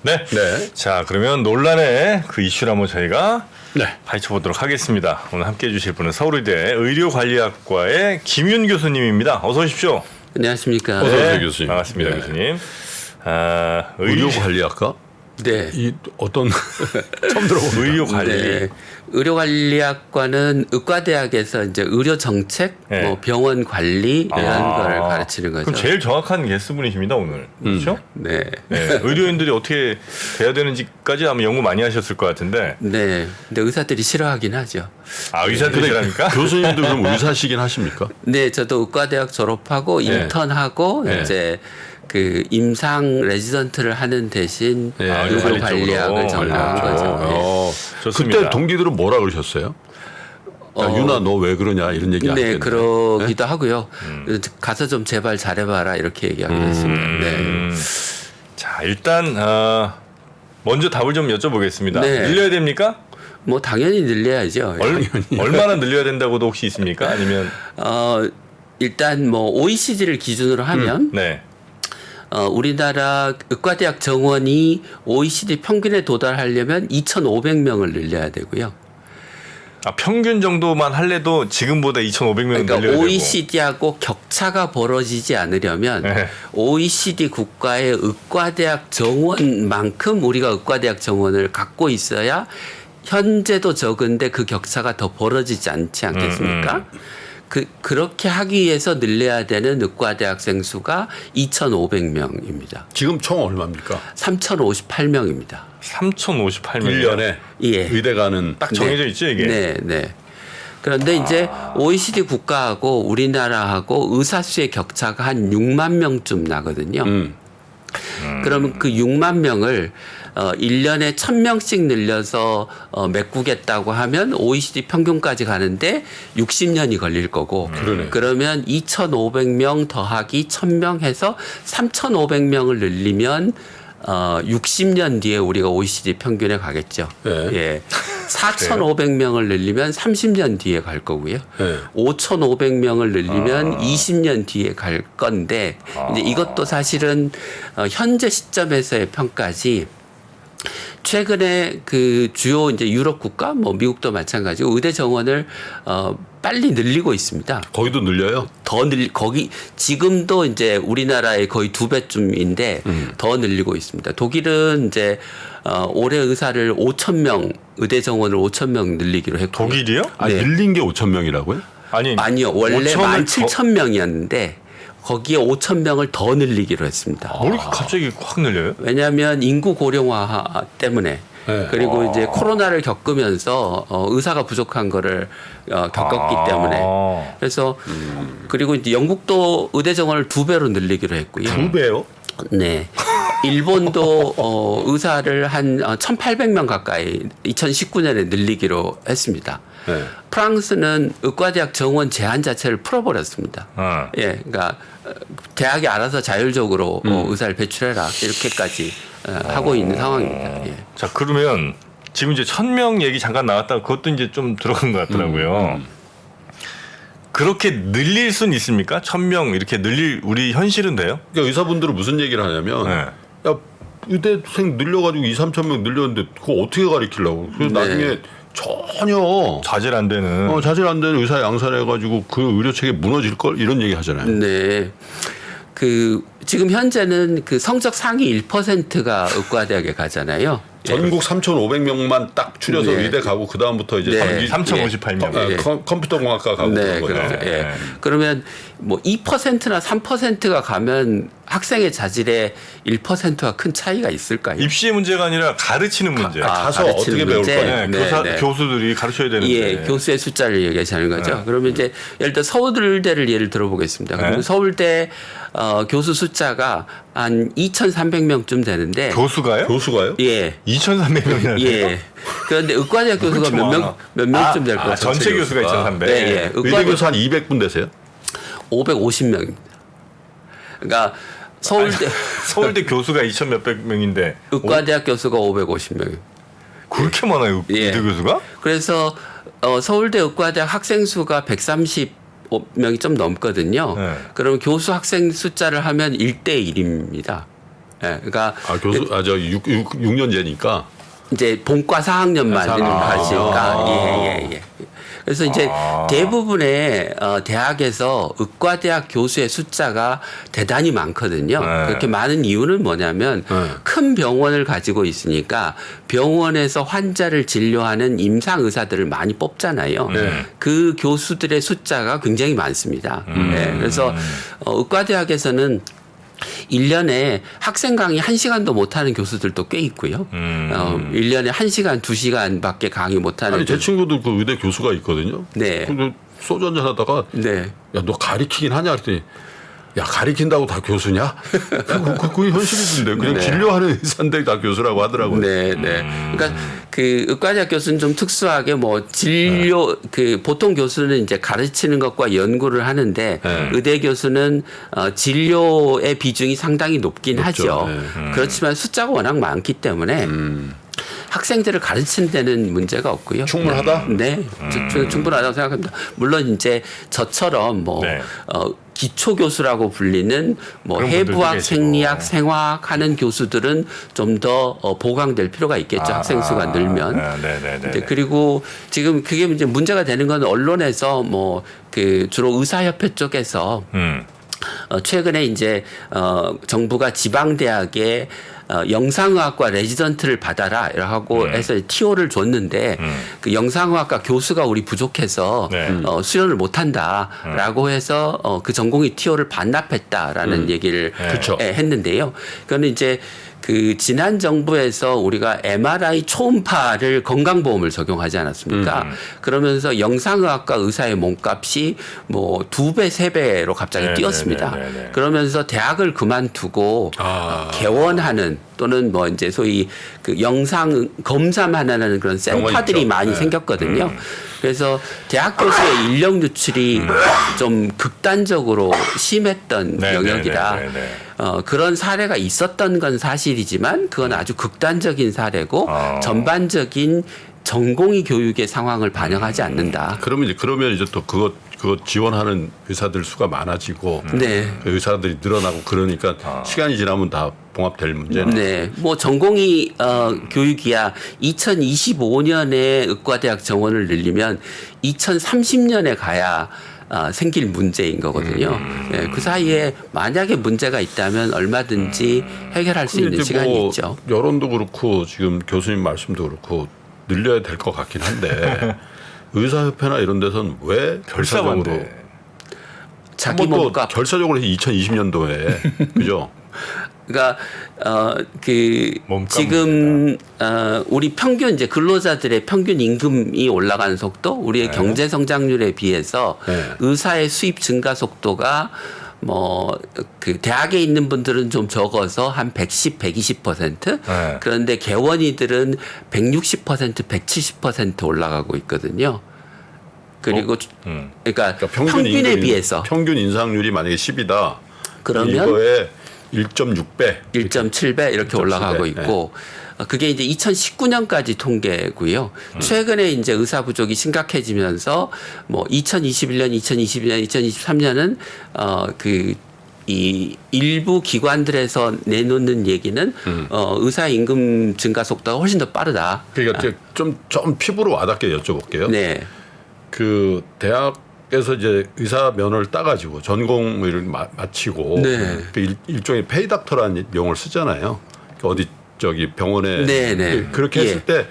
네. 네. 자, 그러면 논란의 그 이슈를 한번 저희가 네. 파헤쳐 보도록 하겠습니다. 오늘 함께 해주실 분은 서울의대 의료관리학과의 김윤 교수님입니다. 어서 오십시오. 안녕하십니까. 어서 오세요, 교수님. 반갑습니다, 네. 교수님. 의료관리학과? 네. 이 어떤 처음 들어봅니다. 의료관리. 네. 의료관리학과는 의과대학에서 이제 의료 정책, 네. 뭐 병원 관리 이런 걸 가르치는 거죠. 그럼 제일 정확한 게스트분이십니다, 오늘. 그렇죠? 네. 네. 의료인들이 어떻게 돼야 되는지까지 아마 연구 많이 하셨을 것 같은데. 네. 근데 의사들이 싫어하긴 하죠. 아, 의사들이라니까? 교수님도 그럼 의사시긴 하십니까? 네, 저도 의과대학 졸업하고 네. 인턴하고 네. 이제 그 임상 레지던트를 하는 대신 네. 의료관리학을 전공한 거죠. 네. 좋습니다. 그때 동기들은 뭐라 그러셨어요? 야, 유나 너 왜 그러냐 이런 얘기 안 네, 했는데. 그러기도 하고요. 가서 좀 제발 잘해봐라 이렇게 얘기하기도 했습니다. 네. 자, 일단 먼저 답을 좀 여쭤보겠습니다. 네. 늘려야 됩니까? 뭐 당연히 늘려야죠. 얼마나 늘려야 된다고도 혹시 있습니까? 아니면 일단 뭐 OECD를 기준으로 하면 네. 우리나라 의과대학 정원이 OECD 평균에 도달하려면 2,500명을 늘려야 되고요. 아, 평균 정도만 할래도 지금보다 2,500명 그러니까 늘려야 OECD하고 격차가 벌어지지 않으려면 네. OECD 국가의 의과대학 정원만큼 우리가 의과대학 정원을 갖고 있어야 현재도 적은데 그 격차가 더 벌어지지 않지 않겠습니까? 그렇게 하기 위해서 늘려야 되는 의과대학생 수가 2,500명입니다. 지금 총 얼마입니까? 3,058명입니다. 3,058명. 1년에 예. 의대 가는 딱 정해져 있죠, 이게? 네, 네. 그런데 이제 OECD 국가하고 우리나라하고 의사 수의 격차가 한 6만 명쯤 나거든요. 그러면 그 6만 명을 1년에 1,000명씩 늘려서 메꾸겠다고 하면 OECD 평균까지 가는데 60년이 걸릴 거고 그러네. 그러면 2,500명 더하기 1,000명 해서 3,500명을 늘리면 60년 뒤에 우리가 OECD 평균에 가겠죠. 네. 예. 4,500명을 늘리면 30년 뒤에 갈 거고요. 네. 5,500명을 늘리면 20년 뒤에 갈 건데 이제 이것도 사실은 현재 시점에서의 평가지 최근에 그 주요 이제 유럽 국가 뭐 미국도 마찬가지고 의대 정원을 빨리 늘리고 있습니다. 거기도 늘려요? 거기 지금도 이제 우리나라의 거의 2배쯤인데 더 늘리고 있습니다. 독일은 이제 올해 의사를 5,000명 의대 정원을 5,000명 늘리기로 했고 독일이요? 아, 네. 늘린 게 5,000명이라고요? 아니요. 원래 5,000을 17,000명이었는데 거기에 5,000명을 더 늘리기로 했습니다. 뭐 이렇게 갑자기 확 늘려요? 왜냐하면 인구 고령화 때문에 네. 그리고 이제 코로나를 겪으면서 의사가 부족한 거를 겪었기 때문에 그래서 그리고 이제 영국도 의대 정원을 2배로 늘리기로 했고요. 2배요? 네. 일본도 의사를 한 1,800명 가까이 2019년에 늘리기로 했습니다. 네. 프랑스는 의과대학 정원 제한 자체를 풀어버렸습니다. 예, 그러니까 대학이 알아서 자율적으로 의사를 배출해라 이렇게까지 하고 있는 상황입니다. 예. 자, 그러면 지금 이제 1,000명 얘기 잠깐 나왔다가 그것도 이제 좀 들어간 것 같더라고요. 그렇게 늘릴 수는 있습니까? 1,000명 이렇게 늘릴 우리 현실은 돼요? 그러니까 의사분들은 무슨 얘기를 하냐면 네. 야 의대생 늘려가지고 2, 3천 명 늘렸는데 그거 어떻게 가르치려고? 그래서 네. 나중에 전혀 자질 안 되는. 자질 안 되는 의사 양산을 해가지고 그 의료 체계 무너질 걸 이런 얘기 하잖아요. 네. 그 지금 현재는 그 성적 상위 1%가 의과대학에 가잖아요. 전국 3,500명만 딱 추려서 네. 의대 가고 그 다음부터 이제 네. 3,058명. 네. 컴퓨터공학과 가고 네, 그런 거죠. 그렇죠. 예. 그러면 뭐 2%나 3%가 가면 학생의 자질에 1%와 큰 차이가 있을까요? 입시의 문제가 아니라 가르치는 문제. 가서 가르치는 어떻게 배울 문제? 거냐. 네, 교수들이 가르쳐야 되는데. 예, 교수의 숫자를 얘기하자는 거죠. 그러면 이제 예를 들어 서울대를 예를 들어보겠습니다. 그러면 서울대 교수 숫자가 한 2,300명쯤 되는데 교수가요? 교수가요? 예. 2,300명이나 돼요? 예. 그런데 의과대학 교수가 몇 명쯤 될 것 같아요? 전체 교수가 2,300. 네, 예. 의대 교수 한 200분 되세요? 550명입니다. 그러니까 서울대 교수가 2,000 몇백 명인데 의과대학 교수가 550명. 그렇게 많아요, 예. 의대 교수가? 그래서 서울대 의과대학 학생 수가 130명이 좀 넘거든요. 네. 그럼 교수 학생 숫자를 하면 1대 1입니다. 예, 그러니까 교수 저 6년제니까 이제 본과 4학년만 가시니까 예. 그래서 이제 대부분의 대학에서 의과대학 교수의 숫자가 대단히 많거든요. 네. 그렇게 많은 이유는 뭐냐면 큰 병원을 가지고 있으니까 병원에서 환자를 진료하는 임상 의사들을 많이 뽑잖아요. 그 교수들의 숫자가 굉장히 많습니다. 네. 그래서 의과대학에서는 1년에 학생 강의 1시간도 못하는 교수들도 꽤 있고요. 1년에 1시간, 2시간밖에 강의 못하는. 아니 제 친구도 그 의대 교수가 있거든요. 네. 근데 소주 한잔 하다가 네. 야 너 가리키긴 하냐 그랬더니 야 가리킨다고 다 교수냐? 그게 현실이던데 그냥 진료하는 의사인데 다 교수라고 하더라고요. 네. 그러니까 그 의과대학 교수는 좀 특수하게 뭐 진료 그 보통 교수는 이제 가르치는 것과 연구를 하는데 의대 교수는 진료의 비중이 상당히 높긴 하죠. 그렇지만 숫자가 워낙 많기 때문에 학생들을 가르치는 데는 문제가 없고요. 충분하다? 네, 충분하다고 생각합니다. 물론 이제 저처럼 뭐 기초 교수라고 불리는 뭐 그런 분들도 해부학, 계시고. 생리학, 생화학 하는 교수들은 좀 더 보강될 필요가 있겠죠. 학생 수가 늘면. 네. 그리고 지금 그게 이제 문제가 되는 건 언론에서 뭐 그 주로 의사협회 쪽에서 최근에 이제 정부가 지방대학에 영상의학과 레지던트를 받아라 라고 해서 TO를 줬는데 그 영상의학과 교수가 우리 부족해서 수련을 못한다라고 해서 그 전공의 TO를 반납했다라는 얘기를 했는데요. 그거는 이제 그 지난 정부에서 우리가 MRI 초음파를 건강보험을 적용하지 않았습니까? 그러면서 영상의학과 의사의 몸값이 뭐 2배, 3배로 갑자기 뛰었습니다. 그러면서 대학을 그만두고 개원하는 또는 뭐 이제 소위 그 영상 검사만 하는 그런 센터들이 많이 생겼거든요. 그래서 대학 교수의 인력 유출이 좀 극단적으로 심했던 영역이라 그런 사례가 있었던 건 사실이지만 그건 아주 극단적인 사례고 전반적인 전공의 교육의 상황을 반영하지 않는다. 그러면 이제 또 그거 지원하는 의사들 수가 많아지고 그 의사들이 늘어나고 그러니까 시간이 지나면 다 봉합될 문제는. 네, 뭐 전공의 교육이야 2025년에 의과대학 정원을 늘리면 2030년에 가야 생길 문제인 거거든요. 네, 그 사이에 만약에 문제가 있다면 얼마든지 해결할 수 있는 시간이 뭐 있죠. 여론도 그렇고 지금 교수님 말씀도 그렇고 늘려야 될 것 같긴 한데 의사협회나 이런 데서는 왜 결사적으로 자기 또 몸값 결사적으로 2020년도에 그죠? 그러니까 그 지금 우리 평균 이제 근로자들의 평균 임금이 올라가는 속도, 우리의 경제 성장률에 비해서 의사의 수입 증가 속도가 뭐 그 대학에 있는 분들은 좀 적어서 한 110, 120%. 그런데 개원이들은 160%, 170% 올라가고 있거든요. 그리고 그러니까 평균에 비해서 평균 인상률이 만약에 10이다. 그러면 이거에 1.6배, 1.7배 이렇게 올라가고 있고 그게 이제 2019년까지 통계고요. 최근에 이제 의사 부족이 심각해지면서 뭐 2021년, 2022년, 2023년은 이 일부 기관들에서 내놓는 얘기는 의사 임금 증가 속도가 훨씬 더 빠르다. 그러니까 좀 피부로 와닿게 여쭤볼게요. 네. 그 대학에서 이제 의사 면허를 따가지고 전공을 마치고 그 일종의 페이닥터라는 용어를 쓰잖아요. 어디 저기 병원에 그렇게 했을 때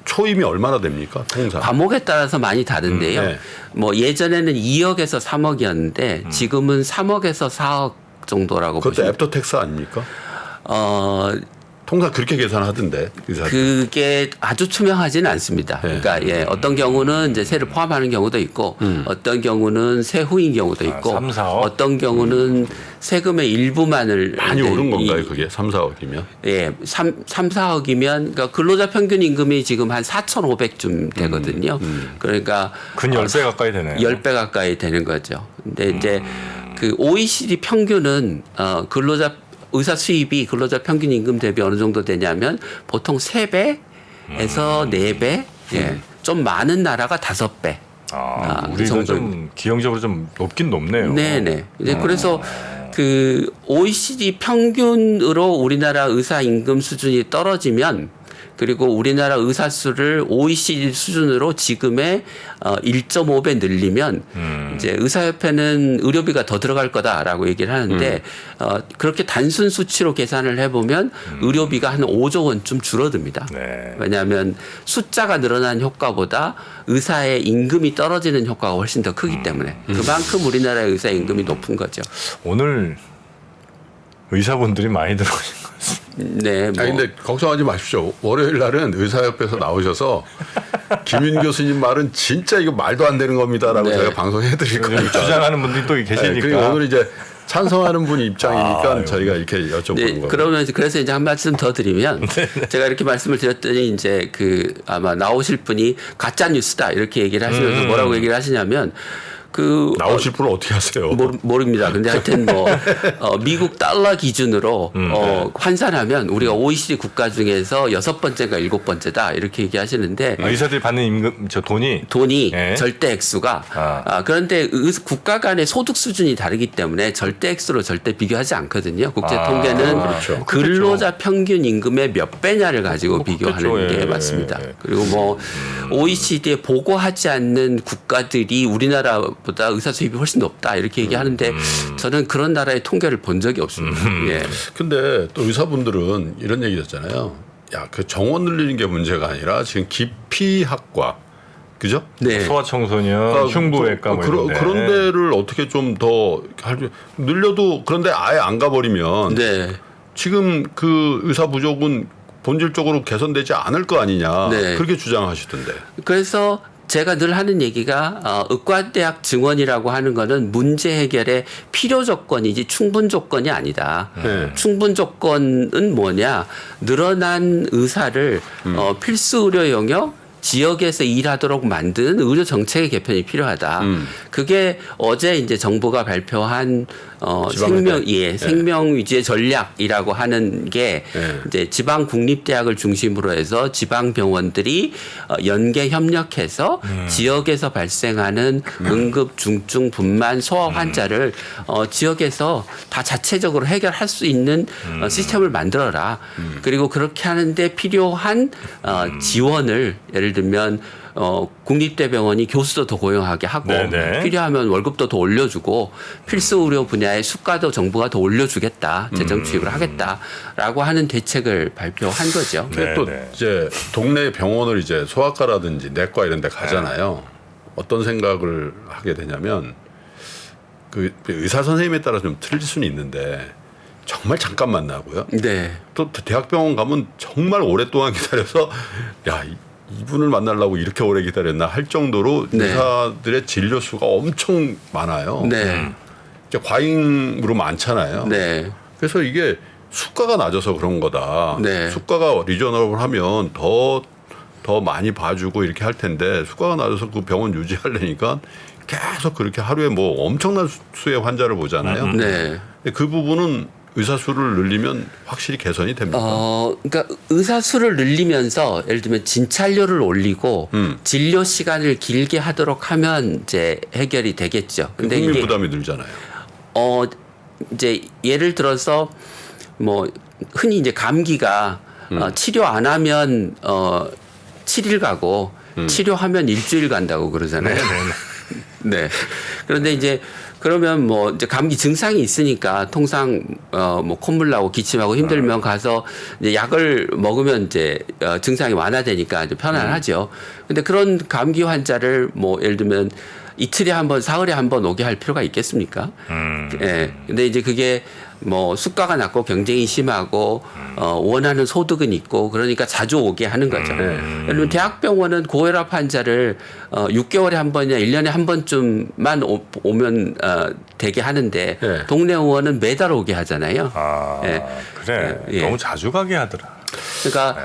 초임이 얼마나 됩니까? 통상 과목에 따라서 많이 다른데요. 뭐 예전에는 2억에서 3억이었는데 지금은 3억에서 4억 정도라고 그것도 보시면 애프터텍스 아닙니까? 통상 그렇게 계산하던데 의사들. 그게 아주 투명하지는 않습니다. 그러니까 어떤 경우는 이제 세를 포함하는 경우도 있고 어떤 경우는 세후인 경우도 있고 3, 4억? 어떤 경우는 세금의 일부만을 많이 오른 건가요? 그게 3, 4억이면? 예, 3, 4억이면 그러니까 근로자 평균 임금이 지금 한 4,500쯤 되거든요. 그러니까 근 10배 가까이 되네요. 10배 가까이 되는 거죠. 근데 이제 그 OECD 평균은 의사 수입이 근로자 평균 임금 대비 어느 정도 되냐면 보통 3배에서 4배, 좀 많은 나라가 5배. 우리가 좀 기형적으로 좀 높긴 높네요. 네네. 이제 그래서 그 OECD 평균으로 우리나라 의사 임금 수준이 떨어지면 그리고 우리나라 의사 수를 OECD 수준으로 지금의 1.5배 늘리면 이제 의사협회는 의료비가 더 들어갈 거다라고 얘기를 하는데 그렇게 단순 수치로 계산을 해보면 의료비가 한 5조 원쯤 줄어듭니다. 네. 왜냐하면 숫자가 늘어난 효과보다 의사의 임금이 떨어지는 효과가 훨씬 더 크기 때문에 그만큼 우리나라의 의사 임금이 높은 거죠. 오늘 의사분들이 많이 들어오신 것 같습니다. 네. 뭐. 아니 근데 걱정하지 마십시오. 월요일 날은 의사협회에서 나오셔서 김윤 교수님 말은 진짜 이거 말도 안 되는 겁니다라고 네. 제가 방송해드릴 거니까. 주장하는 분들이 또 계시니까. 네, 그리고 오늘 이제 찬성하는 분이 입장이니까 아유. 저희가 이렇게 여쭤보는 네, 거예요. 그러면 그래서 이제 한 말씀 더 드리면 제가 이렇게 말씀을 드렸더니 이제 그 아마 나오실 분이 가짜 뉴스다 이렇게 얘기를 하시면서 뭐라고 얘기를 하시냐면 그 나오실 분은 어떻게 하세요? 모릅니다. 근데 하여튼 뭐 미국 달러 기준으로 환산하면 우리가 OECD 국가 중에서 6번째가 7번째다 이렇게 얘기하시는데 의사들이 받는 임금 돈이 네. 절대 액수가 그런데 국가 간의 소득 수준이 다르기 때문에 절대 액수로 절대 비교하지 않거든요. 국제 통계는 그렇죠. 근로자 평균 임금의 몇 배냐를 가지고 비교하는 그렇겠죠. 게 예, 맞습니다. 예. 그리고 뭐 OECD에 보고하지 않는 국가들이 우리나라보다 의사 수입이 훨씬 높다 이렇게 얘기하는데 저는 그런 나라의 통계를 본 적이 없습니다. 예. 근데 또 의사분들은 이런 얘기 했잖아요. 야, 그 정원 늘리는 게 문제가 아니라 지금 기피학과 그죠? 네. 소아청소년, 흉부외과 뭐 이런 데. 그런 데를 어떻게 좀 더 늘려도 그런데 아예 안 가버리면 네. 지금 그 의사 부족은 본질적으로 개선되지 않을 거 아니냐 네. 그렇게 주장하시던데. 그래서 제가 늘 하는 얘기가 의과대학 증원이라고 하는 거는 문제 해결의 필요 조건이지 충분 조건이 아니다. 네. 충분 조건은 뭐냐? 늘어난 의사를 필수 의료 영역 지역에서 일하도록 만드는 의료 정책의 개편이 필요하다. 그게 어제 이제 정부가 발표한 생명 위주의 전략이라고 하는 게 이제 지방 국립대학을 중심으로 해서 지방 병원들이 연계 협력해서 지역에서 발생하는 응급 중증 분만 소아 환자를 지역에서 다 자체적으로 해결할 수 있는 시스템을 만들어라. 그리고 그렇게 하는데 필요한 지원을 예를 들면 국립대병원이 교수도 더 고용하게 하고 네네. 필요하면 월급도 더 올려주고 필수 의료 분야의 수가도 정부가 더 올려주겠다 재정 투입을 하겠다라고 하는 대책을 발표한 거죠. 근데 또 네. 이제 동네 병원을 이제 소아과라든지 내과 이런 데 가잖아요. 어떤 생각을 하게 되냐면 그 의사 선생님에 따라 좀 틀릴 수는 있는데 정말 잠깐 만나고요. 네. 또 대학병원 가면 정말 오랫동안 기다려서 야 이분을 만나려고 이렇게 오래 기다렸나 할 정도로 네. 의사들의 진료 수가 엄청 많아요. 네. 이제 과잉으로 많잖아요. 네. 그래서 이게 수가가 낮아서 그런 거다. 네. 수가가 리저너블 하면 더 많이 봐주고 이렇게 할 텐데 수가가 낮아서 그 병원 유지하려니까 계속 그렇게 하루에 뭐 엄청난 수의 환자를 보잖아요. 네. 근데 그 부분은 의사 수를 늘리면 확실히 개선이 됩니까? 그러니까 의사 수를 늘리면서 예를 들면 진찰료를 올리고 진료 시간을 길게 하도록 하면 이제 해결이 되겠죠. 근데 국민 이게 부담이 늘잖아요. 이제 예를 들어서 뭐 흔히 이제 감기가 치료 안 하면 7일 가고 치료하면 일주일 간다고 그러잖아요. 네. 그런데 이제 그러면 뭐 이제 감기 증상이 있으니까 통상 뭐 콧물 나고 기침하고 힘들면 가서 이제 약을 먹으면 이제 증상이 완화되니까 이제 편안하죠. 근데 그런 감기 환자를 뭐 예를 들면 이틀에 한 번, 사흘에 한 번 오게 할 필요가 있겠습니까? 예. 근데 이제 그게 뭐 수가가 낮고 경쟁이 심하고 원하는 소득은 있고 그러니까 자주 오게 하는 거죠. 예를 들면 대학병원은 고혈압 환자를 6개월에 한 번이나 1년에 한 번쯤만 오면 되게 하는데 네. 동네 의원은 매달 오게 하잖아요. 아, 예. 그래. 예. 너무 자주 가게 하더라. 그러니까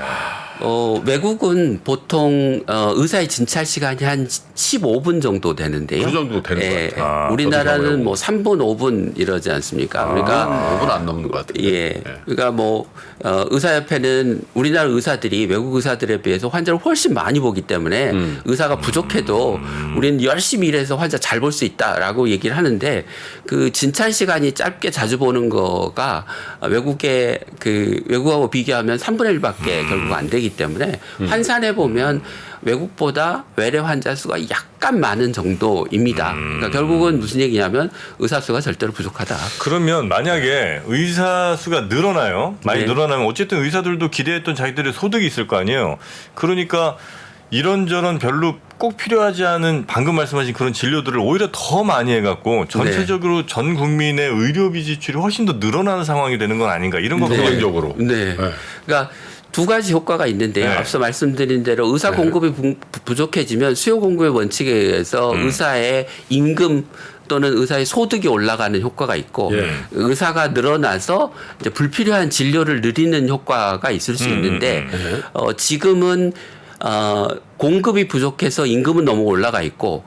외국은 보통 의사의 진찰 시간이 한 15분 정도 되는데요. 그 정도 되는 것 같아요. 우리나라는 뭐 3분, 5분 이러지 않습니까? 그러니까 5분 안 넘는 것 같아요. 예. 그러니까 뭐 의사협회는 우리나라 의사들이 외국 의사들에 비해서 환자를 훨씬 많이 보기 때문에 의사가 부족해도 우리는 열심히 일해서 환자 잘 볼 수 있다라고 얘기를 하는데 그 진찰 시간이 짧게 자주 보는 거가 외국하고 비교하면 3분의 1밖에 결국 안 되기 때문에 환산해 보면 외국보다 외래 환자 수가 약간 많은 정도입니다. 그러니까 결국은 무슨 얘기냐면 의사 수가 절대로 부족하다. 그러면 만약에 의사 수가 늘어나요. 많이 네. 늘어나면 어쨌든 의사들도 기대했던 자기들의 소득이 있을 거 아니에요. 그러니까 이런저런 별로 꼭 필요하지 않은 방금 말씀하신 그런 진료들을 오히려 더 많이 해갖고 전체적으로 전 국민의 의료비 지출이 훨씬 더 늘어나는 상황이 되는 건 아닌가 이런 걱정이 긍정적으로. 네. 그러니까 두 가지 효과가 있는데요. 네. 앞서 말씀드린 대로 의사 공급이 부족해지면 수요 공급의 원칙에 의해서 의사의 임금 또는 의사의 소득이 올라가는 효과가 있고 의사가 늘어나서 이제 불필요한 진료를 늘리는 효과가 있을 수 있는데 지금은 공급이 부족해서 임금은 너무 올라가 있고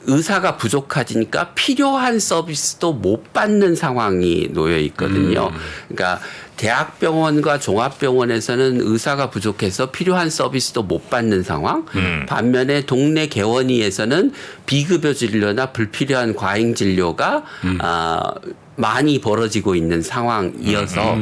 의사가 부족하니까 필요한 서비스도 못 받는 상황이 놓여 있거든요. 그러니까 대학병원과 종합병원에서는 의사가 부족해서 필요한 서비스도 못 받는 상황. 반면에 동네 개원의에서는 비급여 진료나 불필요한 과잉 진료가 많이 벌어지고 있는 상황이어서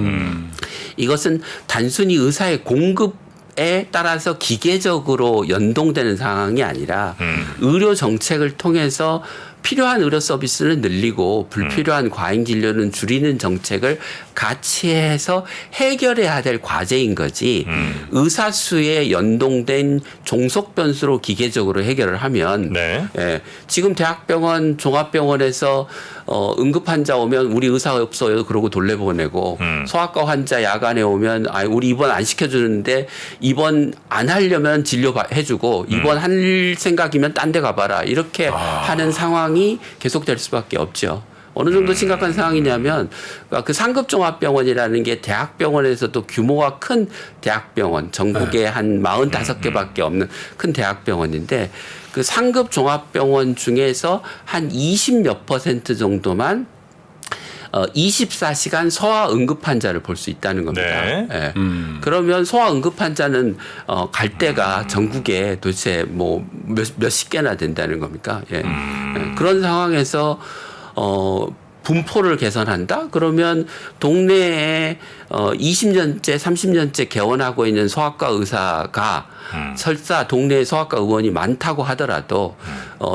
이것은 단순히 의사의 공급에 따라서 기계적으로 연동되는 상황이 아니라 의료 정책을 통해서 필요한 의료 서비스는 늘리고 불필요한 과잉 진료는 줄이는 정책을 같이 해서 해결해야 될 과제인 거지 의사 수에 연동된 종속 변수로 기계적으로 해결을 하면 네. 예, 지금 대학병원 종합병원에서 응급 환자 오면 우리 의사 없어요 그러고 돌려보내고 소아과 환자 야간에 오면 우리 입원 안 시켜주는데 입원 안 하려면 진료해주고 입원 할 생각이면 딴 데 가봐라 이렇게 하는 상황이 계속될 수밖에 없죠. 어느 정도 심각한 상황이냐면 그 상급 종합병원이라는 게 대학병원에서도 규모가 큰 대학병원 전국에 한 45개밖에 없는 큰 대학병원인데 그 상급 종합병원 중에서 한 20몇 % 정도만 24시간 소아 응급 환자를 볼 수 있다는 겁니다. 네. 예. 그러면 소아 응급 환자는 갈 데가 전국에 도대체 뭐 몇십 개나 된다는 겁니까? 예. 예. 그런 상황에서 분포를 개선한다? 그러면 동네에 20년째, 30년째 개원하고 있는 소아과 의사가 설사 동네에 소아과 의원이 많다고 하더라도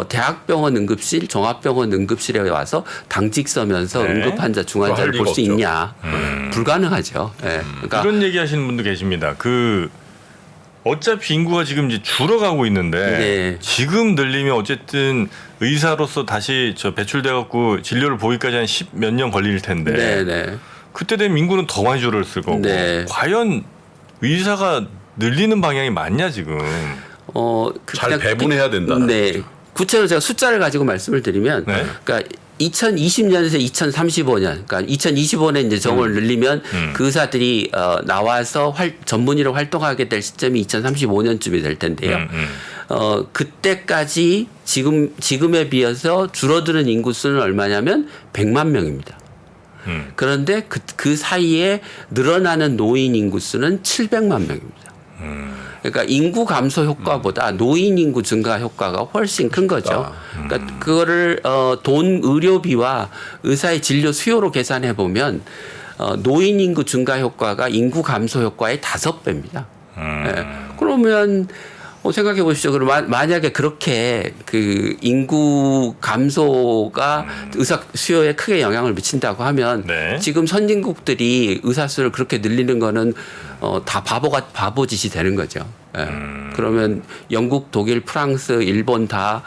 대학병원 응급실, 종합병원 응급실에 와서 당직 서면서 네. 응급 환자, 중환자를 볼 수 있냐? 불가능하죠. 예. 그러니까 이런 얘기 하시는 분도 계십니다. 어차피 인구가 지금 이제 줄어가고 있는데 네. 지금 늘리면 어쨌든 의사로서 다시 배출돼 갖고 진료를 보기까지 한 10 몇 년 걸릴 텐데 네네. 그때 되면 인구는 더 많이 줄었을 거고 네. 과연 의사가 늘리는 방향이 맞냐 지금? 잘 배분해야 된다는 네. 구체적으로 제가 숫자를 가지고 말씀을 드리면, 네. 그러니까 2020년에서 2035년, 그러니까 2025년에 이제 정원을 늘리면 그 의사들이 나와서 전문의로 활동하게 될 시점이 2035년쯤이 될 텐데요. 그때까지 지금에 비해서 줄어드는 인구 수는 얼마냐면 100만 명입니다. 그런데 그 사이에 늘어나는 노인 인구 수는 700만 명입니다. 그러니까 인구 감소 효과보다 노인 인구 증가 효과가 훨씬 큰 거죠. 그러니까 그거를 돈 의료비와 의사의 진료 수요로 계산해 보면 노인 인구 증가 효과가 인구 감소 효과의 5배입니다. 예. 그러면 생각해 보십시오. 그럼 만약에 그렇게 그 인구 감소가 의사 수요에 크게 영향을 미친다고 하면 네. 지금 선진국들이 의사 수를 그렇게 늘리는 거는 다 바보짓이 되는 거죠. 예. 그러면 영국, 독일, 프랑스, 일본 다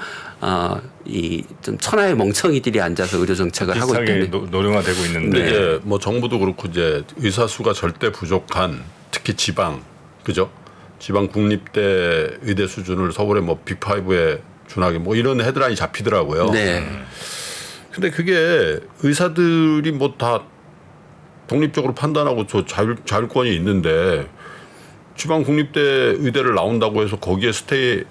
이 좀 천하의 멍청이들이 앉아서 의료 정책을 하고 비슷하게 있다는. 노령화되고 있는데 근데 이제 뭐 정부도 그렇고 이제 의사 수가 절대 부족한 특히 지방 그죠? 지방 국립대 의대 수준을 서울의 뭐 빅5에 준하게 뭐 이런 헤드라인이 잡히더라고요. 네. 근데 그게 의사들이 뭐 다 독립적으로 판단하고 저 자율권이 있는데 지방 국립대 의대를 나온다고 해서 거기에 스테이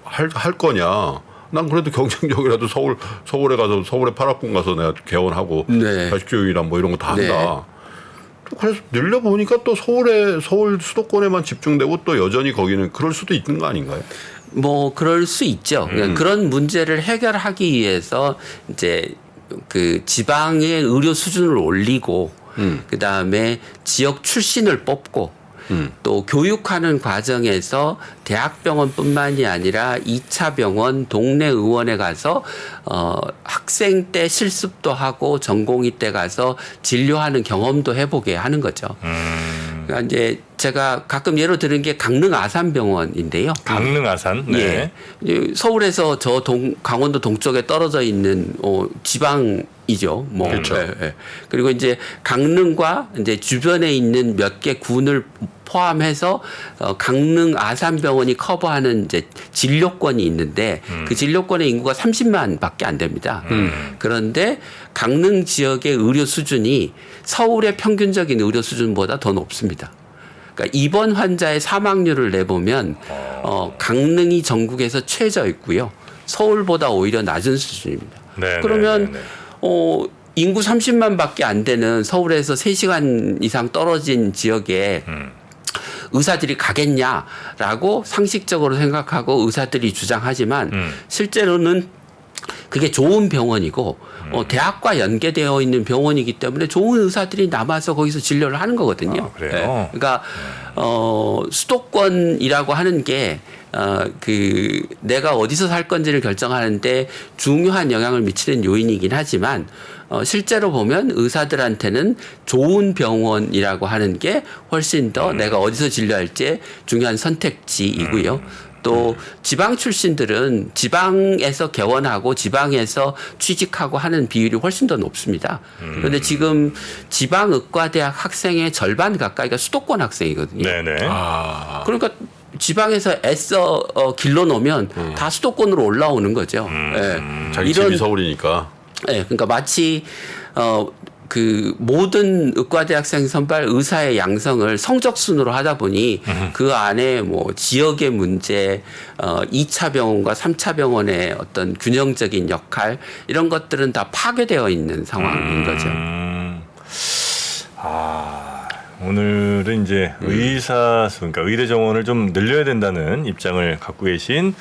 할 거냐? 난 그래도 경쟁력이라도 서울에 가서 서울의 8학군 가서 내가 개원하고 네. 자식교육이나 뭐 이런 거 다 한다. 네. 그래서 늘려보니까 또 서울 수도권에만 집중되고 또 여전히 거기는 그럴 수도 있는 거 아닌가요? 뭐 그럴 수 있죠. 그런 문제를 해결하기 위해서 이제 그 지방의 의료 수준을 올리고 그다음에 지역 출신을 뽑고 또 교육하는 과정에서 대학병원뿐만이 아니라 2차 병원 동네 의원에 가서 학생 때 실습도 하고 전공의 때 가서 진료하는 경험도 해보게 하는 거죠. 그러니까 이제 제가 가끔 예로 드는 게 강릉 아산병원인데요. 강릉 아산. 네. 예. 서울에서 저 강원도 동쪽에 떨어져 있는 지방이죠. 뭐. 그렇죠. 예, 예. 그리고 이제 강릉과 이제 주변에 있는 몇 개 군을 포함해서 강릉 아산병원이 커버하는 이제 진료권이 있는데 그 진료권의 인구가 30만밖에 안 됩니다. 그런데 강릉 지역의 의료 수준이 서울의 평균적인 의료 수준보다 더 높습니다. 그러니까 입원 환자의 사망률을 내보면 강릉이 전국에서 최저였고요. 서울보다 오히려 낮은 수준입니다. 네, 그러면 네, 네, 인구 30만밖에 안 되는 서울에서 3시간 이상 떨어진 지역에 의사들이 가겠냐라고 상식적으로 생각하고 의사들이 주장하지만 실제로는 그게 좋은 병원이고 대학과 연계되어 있는 병원이기 때문에 좋은 의사들이 남아서 거기서 진료를 하는 거거든요. 아, 그래요? 네. 그러니까 수도권이라고 하는 게 그 내가 어디서 살 건지를 결정하는데 중요한 영향을 미치는 요인이긴 하지만 실제로 보면 의사들한테는 좋은 병원이라고 하는 게 훨씬 더 내가 어디서 진료할지 중요한 선택지이고요. 또 지방 출신들은 지방에서 개원하고 지방에서 취직하고 하는 비율이 훨씬 더 높습니다. 그런데 지금 지방의과대학 학생의 절반 가까이가 수도권 학생이거든요. 네네. 그러니까 지방에서 애써 길러놓으면 다 수도권으로 올라오는 거죠. 예. 자기 집이 서울이니까. 네, 그러니까 마치 그 모든 의과대학생 선발 의사의 양성을 성적 순으로 하다 보니 그 안에 뭐 지역의 문제, 2차 병원과 3차 병원의 어떤 균형적인 역할 이런 것들은 다 파괴되어 있는 상황인 거죠. 오늘은 이제 의사 수, 그러니까 의대 정원을 좀 늘려야 된다는 입장을 갖고 계신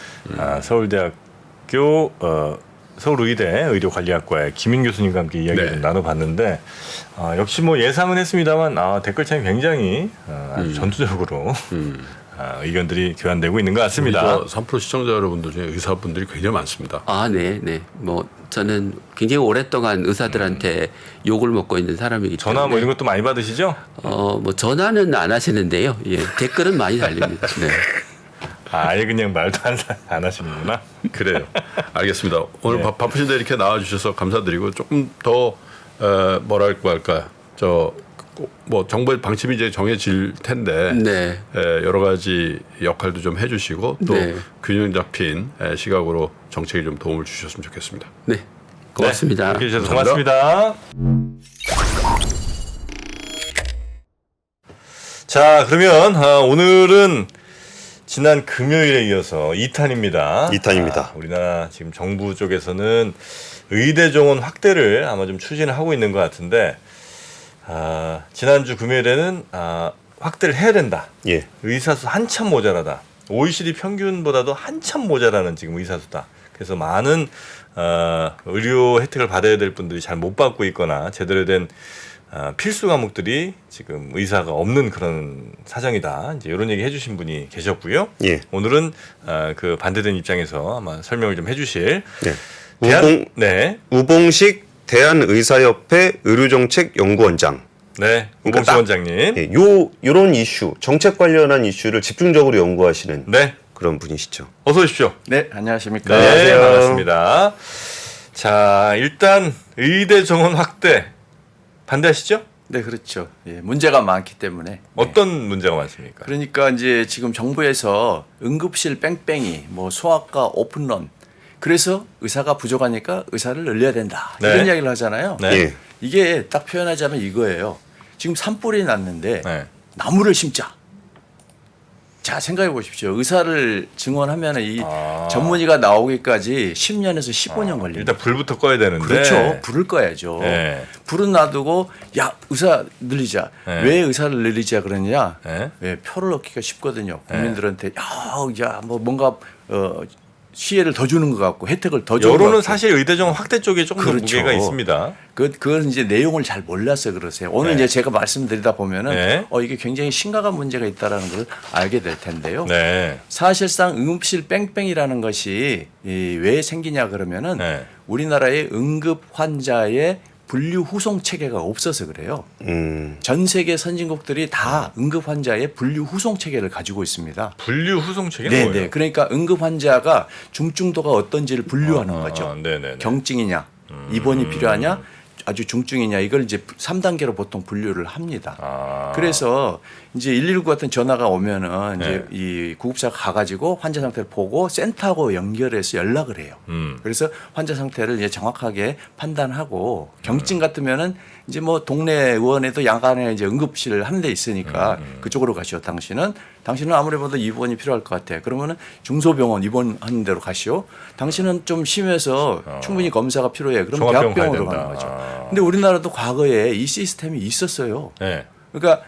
서울대학교 서울의대 의료관리학과의 김인 교수님과 함께 이야기를 네. 좀 나눠봤는데 역시 뭐 예상은 했습니다만 댓글창이 굉장히 아주 전투적으로 의견들이 교환되고 있는 것 같습니다. 3프로 시청자 여러분들 중에 의사분들이 굉장히 많습니다. 네. 뭐 저는 굉장히 오랫동안 의사들한테 욕을 먹고 있는 사람이기 때문에 전화 뭐 이런 것도 많이 받으시죠? 뭐 전화는 안 하시는데요. 예, 댓글은 많이 달립니다. 네. 아예 그냥 말도 안 하시는구나. 그래요. 알겠습니다. 오늘 네. 바쁘신데 이렇게 나와주셔서 감사드리고 조금 더 뭐랄까 할까 뭐 정부의 방침이 이제 정해질 텐데 네. 여러 가지 역할도 좀 해주시고 또 네. 균형 잡힌 시각으로 정책에 좀 도움을 주셨으면 좋겠습니다. 네. 고맙습니다. 네, 이렇게 해주셔서 고맙습니다. 자, 그러면 오늘은 지난 금요일에 이어서 2탄입니다. 2탄입니다. 우리나라 지금 정부 쪽에서는 의대 정원 확대를 아마 좀 추진을 하고 있는 것 같은데 지난주 금요일에는 확대를 해야 된다. 예. 의사수 한참 모자라다. OECD 평균보다도 한참 모자라는 지금 의사수다. 그래서 많은 의료 혜택을 받아야 될 분들이 잘 못 받고 있거나 제대로 된 필수 과목들이 지금 의사가 없는 그런 사정이다. 이제 이런 얘기 해주신 분이 계셨고요. 예. 오늘은 그 반대된 입장에서 아마 설명을 좀 해주실 네. 우봉식 대한의사협회 의료정책연구원장. 네, 그러니까 우봉식 원장님. 예, 요런 이슈, 정책 관련한 이슈를 집중적으로 연구하시는 네, 그런 분이시죠. 어서 오십시오. 네, 안녕하십니까. 네, 안녕하세요. 반갑습니다. 자, 일단 의대 정원 확대 반대하시죠? 네, 그렇죠. 예, 문제가 많기 때문에. 어떤 문제가 많습니까? 그러니까 이제 지금 정부에서 응급실 뺑뺑이, 뭐 소아과 오픈런. 그래서 의사가 부족하니까 의사를 늘려야 된다. 네. 이런 이야기를 하잖아요. 네. 예. 이게 딱 표현하자면 이거예요. 지금 산불이 났는데 네. 나무를 심자. 자, 생각해 보십시오. 의사를 증원하면 이 전문의가 나오기까지 10년에서 15년 걸립니다. 일단 불부터 꺼야 되는데. 그렇죠. 불을 꺼야죠. 네. 불은 놔두고 야 의사 늘리자. 네. 왜 의사를 늘리자 그러냐? 네. 왜 표를 얻기가 쉽거든요. 국민들한테 뭐 뭔가 시혜를 더 주는 것 같고 혜택을 더 주는 것 여론은 같고. 사실 의대정 확대 쪽에 조금 더 그렇죠. 무게가 있습니다. 그건 이제 내용을 잘 몰라서 그러세요. 오늘 네. 이제 제가 말씀드리다 보면은 네. 이게 굉장히 심각한 문제가 있다라는 걸 알게 될 텐데요. 네. 사실상 응급실 뺑뺑이라는 것이 왜 생기냐 그러면은 네. 우리나라의 응급 환자의 분류 후송 체계가 없어서 그래요. 전 세계 선진국들이 다 응급 환자의 분류 후송 체계를 가지고 있습니다. 분류 후송 체계는 네, 뭐예요? 네. 그러니까 응급 환자가 중증도가 어떤지를 분류하는 거죠. 네네네. 경증이냐, 입원이 필요하냐, 아주 중증이냐 이걸 이제 3단계로 보통 분류를 합니다. 그래서 이제 119 같은 전화가 오면은 이제 이 구급차가 가가지고 환자 상태를 보고 센터하고 연결해서 연락을 해요. 그래서 환자 상태를 이제 정확하게 판단하고 경증 같으면은 이제 뭐 동네 의원에도 야간에 이제 응급실 하는 데 있으니까 그쪽으로 가시오. 당신은 아무리 봐도 입원이 필요할 것 같아. 그러면은 중소병원 입원하는 데로 가시오. 당신은 좀 심해서 충분히 검사가 필요해. 그럼 종합병원 대학병원으로 가야 가는 된다. 거죠. 근데 우리나라도 과거에 이 시스템이 있었어요. 네. 그러니까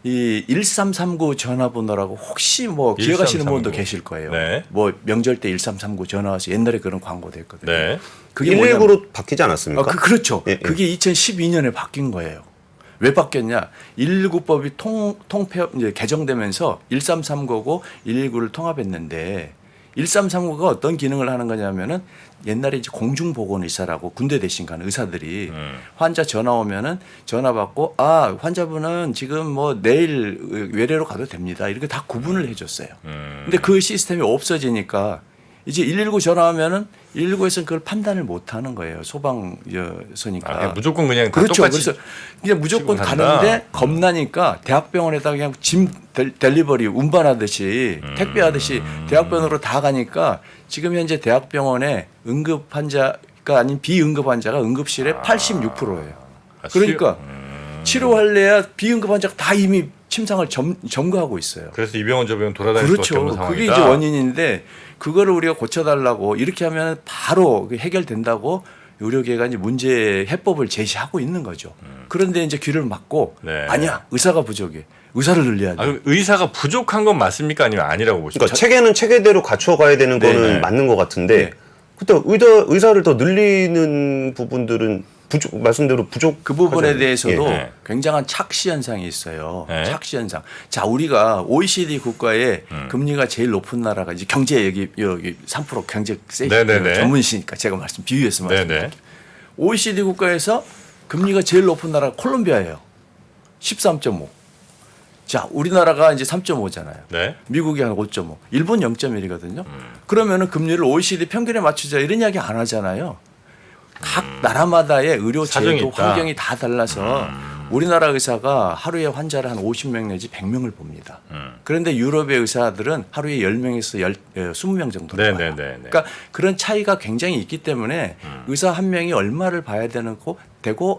이 1339 전화번호라고 혹시 뭐 기억하시는 1339. 분도 계실 거예요. 네. 뭐 명절 때 1339 전화 와서 옛날에 그런 광고도 했거든요. 네. 그게 뭐냐면 119로 바뀌지 않았습니까? 그렇죠. 예, 예. 그게 2012년에 바뀐 거예요. 왜 바뀌었냐? 119법이 통폐 이제 개정되면서 1339고 119를 통합했는데 1339가 어떤 기능을 하는 거냐면은 옛날에 이제 공중보건의사라고 군대 대신 가는 의사들이 환자 전화 오면은 전화 받고 환자분은 지금 뭐 내일 외래로 가도 됩니다. 이렇게 다 구분을 해줬어요. 근데 그 시스템이 없어지니까 이제 119 전화하면은 119에서는 그걸 판단을 못 하는 거예요. 소방서니까. 그냥 무조건 그냥 다 그렇죠. 똑같이 그래서 그냥 무조건 치고 간다. 가는데 겁나니까 대학병원에다가 그냥 짐 델리버리 운반하듯이 택배하듯이 대학병원으로 다 가니까 지금 현재 대학병원에 응급 환자가 아닌 비응급 환자가 응급실의 86%예요. 그러니까 치료할래야 비응급 환자가 다 이미 침상을 점거하고 있어요. 그래서 이 병원 저 병원 돌아다닐 수밖에 없는 그렇죠. 상황이다. 그게 이제 원인인데 그거를 우리가 고쳐달라고 이렇게 하면 바로 해결된다고 의료계가 이제 문제 해법을 제시하고 있는 거죠. 그런데 이제 귀를 막고 네. 아니야 의사가 부족해. 의사를 늘려야 돼. 그럼 의사가 부족한 건 맞습니까? 아니면 아니라고 보십니까? 그러니까 체계는 체계대로 갖춰가야 되는 거는 네. 맞는 것 같은데 네. 그때 의사를 더 늘리는 부분들은 말씀대로 부족 그 부분에 대해서도 예. 굉장한 착시 현상이 있어요. 예. 착시 현상. 자, 우리가 OECD 국가의 금리가 제일 높은 나라가 이제 경제 여기 3% 경제 네네네. 전문이시니까 제가 비유해서 네네. 말씀드릴게요. OECD 국가에서 금리가 제일 높은 나라가 콜롬비아예요. 13.5. 자, 우리나라가 이제 3.5잖아요. 네. 미국이 한 5.5. 일본 0.1이거든요. 그러면은 금리를 OECD 평균에 맞추자 이런 이야기 안 하잖아요. 각 나라마다의 의료 사정이 제도 있다. 환경이 다 달라서 우리나라 의사가 하루에 환자를 한 50명 내지 100명을 봅니다. 그런데 유럽의 의사들은 하루에 10명에서 20명 정도 봐요. 네네네. 그러니까 그런 차이가 굉장히 있기 때문에 의사 한 명이 얼마를 봐야 되고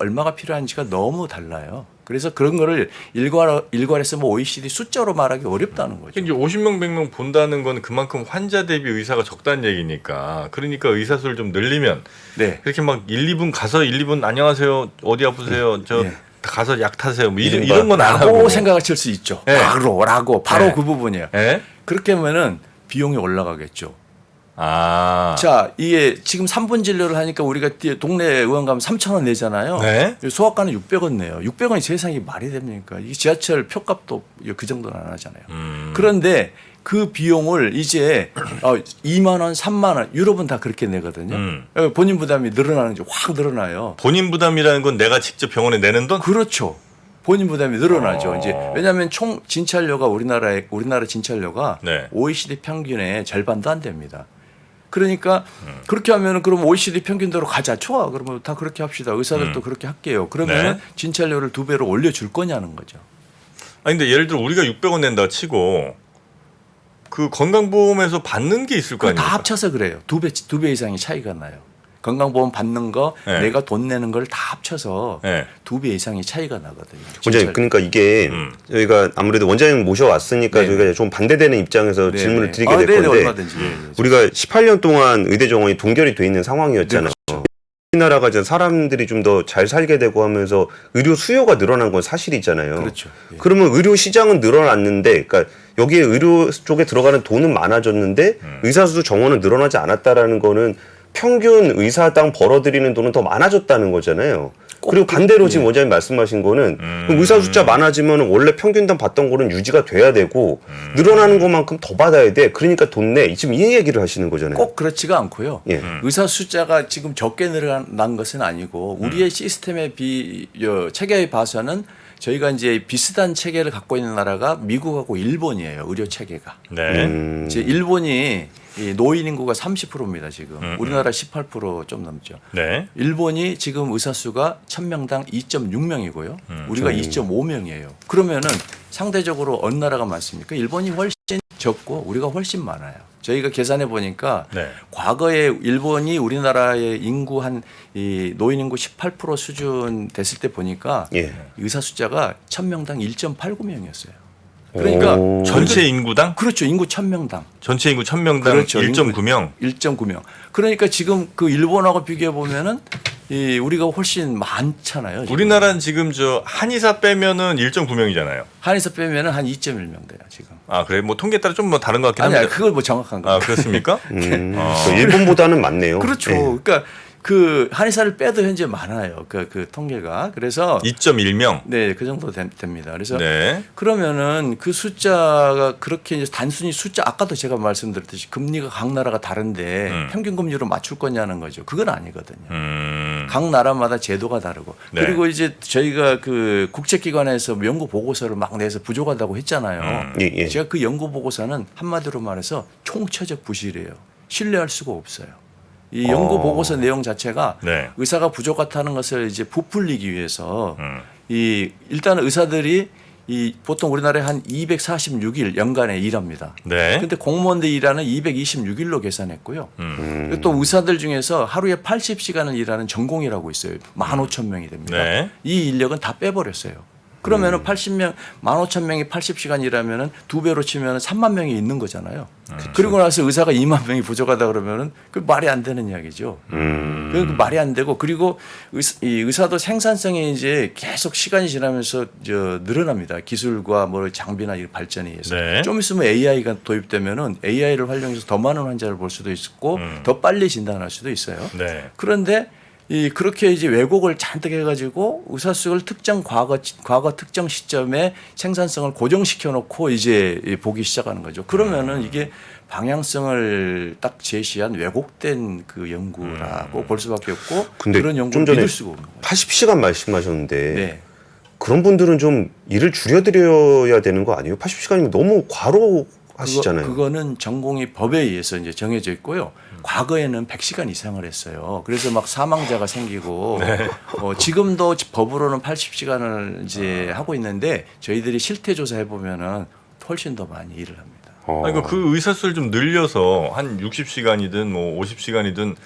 얼마가 필요한지가 너무 달라요. 그래서 그런 거를 일괄해서 뭐 OECD 숫자로 말하기 어렵다는 거죠. 이제 50명, 100명 본다는 건 그만큼 환자 대비 의사가 적다는 얘기니까. 그러니까 의사 수를 좀 늘리면 네. 그렇게 막 1, 2분 가서 1, 2분 안녕하세요. 어디 아프세요? 저 네. 가서 약 타세요. 뭐 이른바 이런 건 안 라고 하고. 생각을 칠 수 있죠. 네. 라고 바로 네. 그 부분이에요. 예? 그렇게 하면은 비용이 올라가겠죠. 아. 자, 이게 지금 3분 진료를 하니까 우리가 동네 의원 가면 3,000원 내잖아요. 네. 소아과는 600원 내요. 600원이 세상에 말이 됩니까? 이 지하철 표값도 그 정도는 안 하잖아요. 그런데 그 비용을 이제 2만 원, 3만 원, 유럽은 다 그렇게 내거든요. 본인 부담이 늘어나는 게 확 늘어나요. 본인 부담이라는 건 내가 직접 병원에 내는 돈? 그렇죠. 본인 부담이 늘어나죠. 이제 왜냐하면 총 진찰료가 우리나라 진찰료가 네. OECD 평균의 절반도 안 됩니다. 그러니까 그렇게 하면은 그럼 OECD 평균대로 가자. 좋아. 그러면 다 그렇게 합시다. 의사들도 그렇게 할게요. 그러면은 네. 진찰료를 2배로 올려줄 거냐는 거죠. 아니 근데 예를 들어 우리가 600원 낸다 치고 그 건강보험에서 받는 게 있을 거 그거 다 아닙니까? 합쳐서 그래요. 두 배 이상의 차이가 나요. 건강보험 받는 거 네. 내가 돈 내는 걸 다 합쳐서 네. 2배 이상의 차이가 나거든요. 원장님, 그러니까 이게 저희가 아무래도 원장님 모셔왔으니까 네네. 저희가 좀 반대되는 입장에서 네네. 질문을 드리게 될 네네, 건데 얼마든지. 우리가 18년 동안 의대 정원이 동결이 돼 있는 상황이었잖아요. 우리나라가 이제 사람들이 좀 더 잘 살게 되고 하면서 의료 수요가 늘어난 건 사실이잖아요. 그렇죠. 예. 그러면 의료 시장은 늘어났는데, 그러니까 여기에 의료 쪽에 들어가는 돈은 많아졌는데 의사 수 정원은 늘어나지 않았다라는 거는 평균 의사당 벌어들이는 돈은 더 많아졌다는 거잖아요. 그리고 반대로 지금 원장님 말씀하신 거는 그럼 의사 숫자 많아지면 원래 평균당 받던 거는 유지가 돼야 되고 늘어나는 것만큼 더 받아야 돼. 그러니까 돈 내. 지금 이 얘기를 하시는 거잖아요. 꼭 그렇지가 않고요. 예. 의사 숫자가 지금 적게 늘어난 것은 아니고 우리의 시스템의 체계에 봐서는 저희가 이제 비슷한 체계를 갖고 있는 나라가 미국하고 일본이에요. 의료 체계가. 네. 이제 일본이 이 노인 인구가 30%입니다. 지금 우리나라 18% 좀 넘죠. 네. 일본이 지금 의사 수가 1000명당 2.6명이고요. 우리가 2.5명이에요. 그러면은 상대적으로 어느 나라가 많습니까? 일본이 훨씬 적고 우리가 훨씬 많아요. 저희가 계산해 보니까 네. 과거에 일본이 우리나라의 인구 이 노인 인구 18% 수준 됐을 때 보니까 예. 의사 숫자가 1000명당 1.89명이었어요. 그러니까 오. 전체 인구당? 그렇죠. 인구 1000명당. 전체 인구 1000명당 그렇죠. 1.9명. 1.9명. 그러니까 지금 그 일본하고 비교해 보면은 우리가 훨씬 많잖아요. 지금. 우리나라는 지금 저 한의사 빼면은 1.9명이잖아요. 한에서 빼면은 한 2.1명 돼요 지금. 아, 그래? 뭐 통계 따라 좀 뭐 다른 것 같긴 아니, 합니다. 그걸 뭐 정확한 거. 아, 그렇습니까? 일본보다는 많네요. 그렇죠. 예. 그러니까 그 한의사를 빼도 현재 많아요. 그 통계가. 그래서 2.1명. 네, 그 정도 됩니다. 그래서 네. 그러면은 그 숫자가 그렇게 이제 단순히 숫자 아까도 제가 말씀드렸듯이 금리가 각 나라가 다른데 평균 금리로 맞출 거냐는 거죠. 그건 아니거든요. 각 나라마다 제도가 다르고 네. 그리고 이제 저희가 그 국제기관에서 연구 보고서를 막 내서 부족하다고 했잖아요. 예, 예. 제가 그 연구 보고서는 한마디로 말해서 총체적 부실이에요. 신뢰할 수가 없어요. 이 연구 보고서 내용 자체가 네. 의사가 부족하다는 것을 이제 부풀리기 위해서 일단은 의사들이 보통 우리나라에 한 246일 연간에 일합니다. 네. 근데 공무원들 일하는 226일로 계산했고요. 그리고 또 의사들 중에서 하루에 80시간을 일하는 전공이라고 있어요. 15,000명이 됩니다. 네. 이 인력은 다 빼버렸어요. 그러면은 80명, 15,000명이 80시간 일하면은 2배로 치면은 3만 명이 있는 거잖아요. 그리고 나서 의사가 2만 명이 부족하다 그러면은 그 말이 안 되는 이야기죠. 그 말이 안 되고 그리고 의사도 생산성이 이제 계속 시간이 지나면서 늘어납니다. 기술과 뭐 장비나 이 발전에 의해서. 네. 좀 있으면 AI가 도입되면은 AI를 활용해서 더 많은 환자를 볼 수도 있고 더 빨리 진단할 수도 있어요. 네. 그런데 그렇게 이제 왜곡을 잔뜩 해가지고 의사 수를 특정 과거 특정 시점에 생산성을 고정시켜 놓고 이제 보기 시작하는 거죠. 그러면은 이게 방향성을 딱 제시한 왜곡된 그 연구라고 볼 수밖에 없고 근데 그런 좀 연구를 전에 믿을 수가 없는 거예요. 80시간 말씀하셨는데 네. 그런 분들은 좀 일을 줄여드려야 되는 거 아니에요? 80시간이면 너무 과로하시잖아요. 그거는 전공의 법에 의해서 이제 정해져 있고요. 과거에는 100시간 이상을 했어요. 그래서 막 사망자가 생기고 지금도 법으로는 80시간을 이제 하고 있는데 저희들이 실태 조사해 보면은 훨씬 더 많이 일을 합니다. 아니, 그 의사 수를 좀 늘려서 한 60시간이든 뭐 50시간이든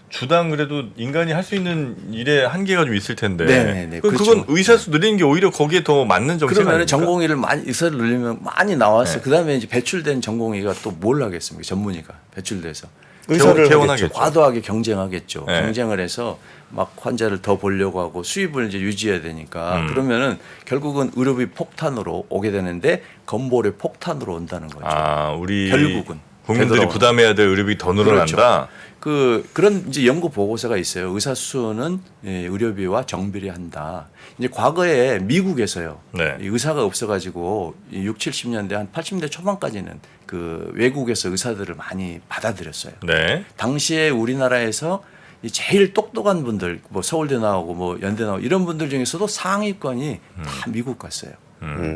주당 그래도 인간이 할 수 있는 일의 한계가 좀 있을 텐데. 네네네. 그건 그렇죠. 의사 수 늘리는 게 오히려 거기에 더 맞는 정책 그러면 아닙니까? 전공의를 많이 의사를 늘리면 많이 나왔어요. 네. 그다음에 이제 배출된 전공의가 또 뭘 하겠습니까? 전문의가 배출돼서 의사를 개원하겠죠. 하겠죠. 과도하게 경쟁하겠죠. 네. 경쟁을 해서 막 환자를 더 보려고 하고 수입을 이제 유지해야 되니까 그러면은 결국은 의료비 폭탄으로 오게 되는데 건보료 폭탄으로 온다는 거죠. 아, 우리 결국은 국민들이 되돌아오는. 부담해야 될 의료비 더 늘어난다. 그런 이제 연구 보고서가 있어요. 의사 수는 의료비와 정비례한다. 이제 과거에 미국에서요. 네. 이 의사가 없어가지고 6, 70년대 한 80년대 초반까지는 그 외국에서 의사들을 많이 받아들였어요. 네. 당시에 우리나라에서 이 제일 똑똑한 분들, 뭐 서울대 나오고 뭐 연대 나오고 이런 분들 중에서도 상위권이 다 미국 갔어요.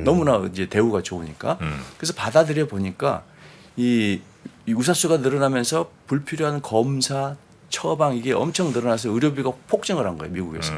너무나 이제 대우가 좋으니까. 그래서 받아들여 보니까 이 의사 수가 늘어나면서 불필요한 검사, 처방 이게 엄청 늘어나서 의료비가 폭증을 한 거예요, 미국에서.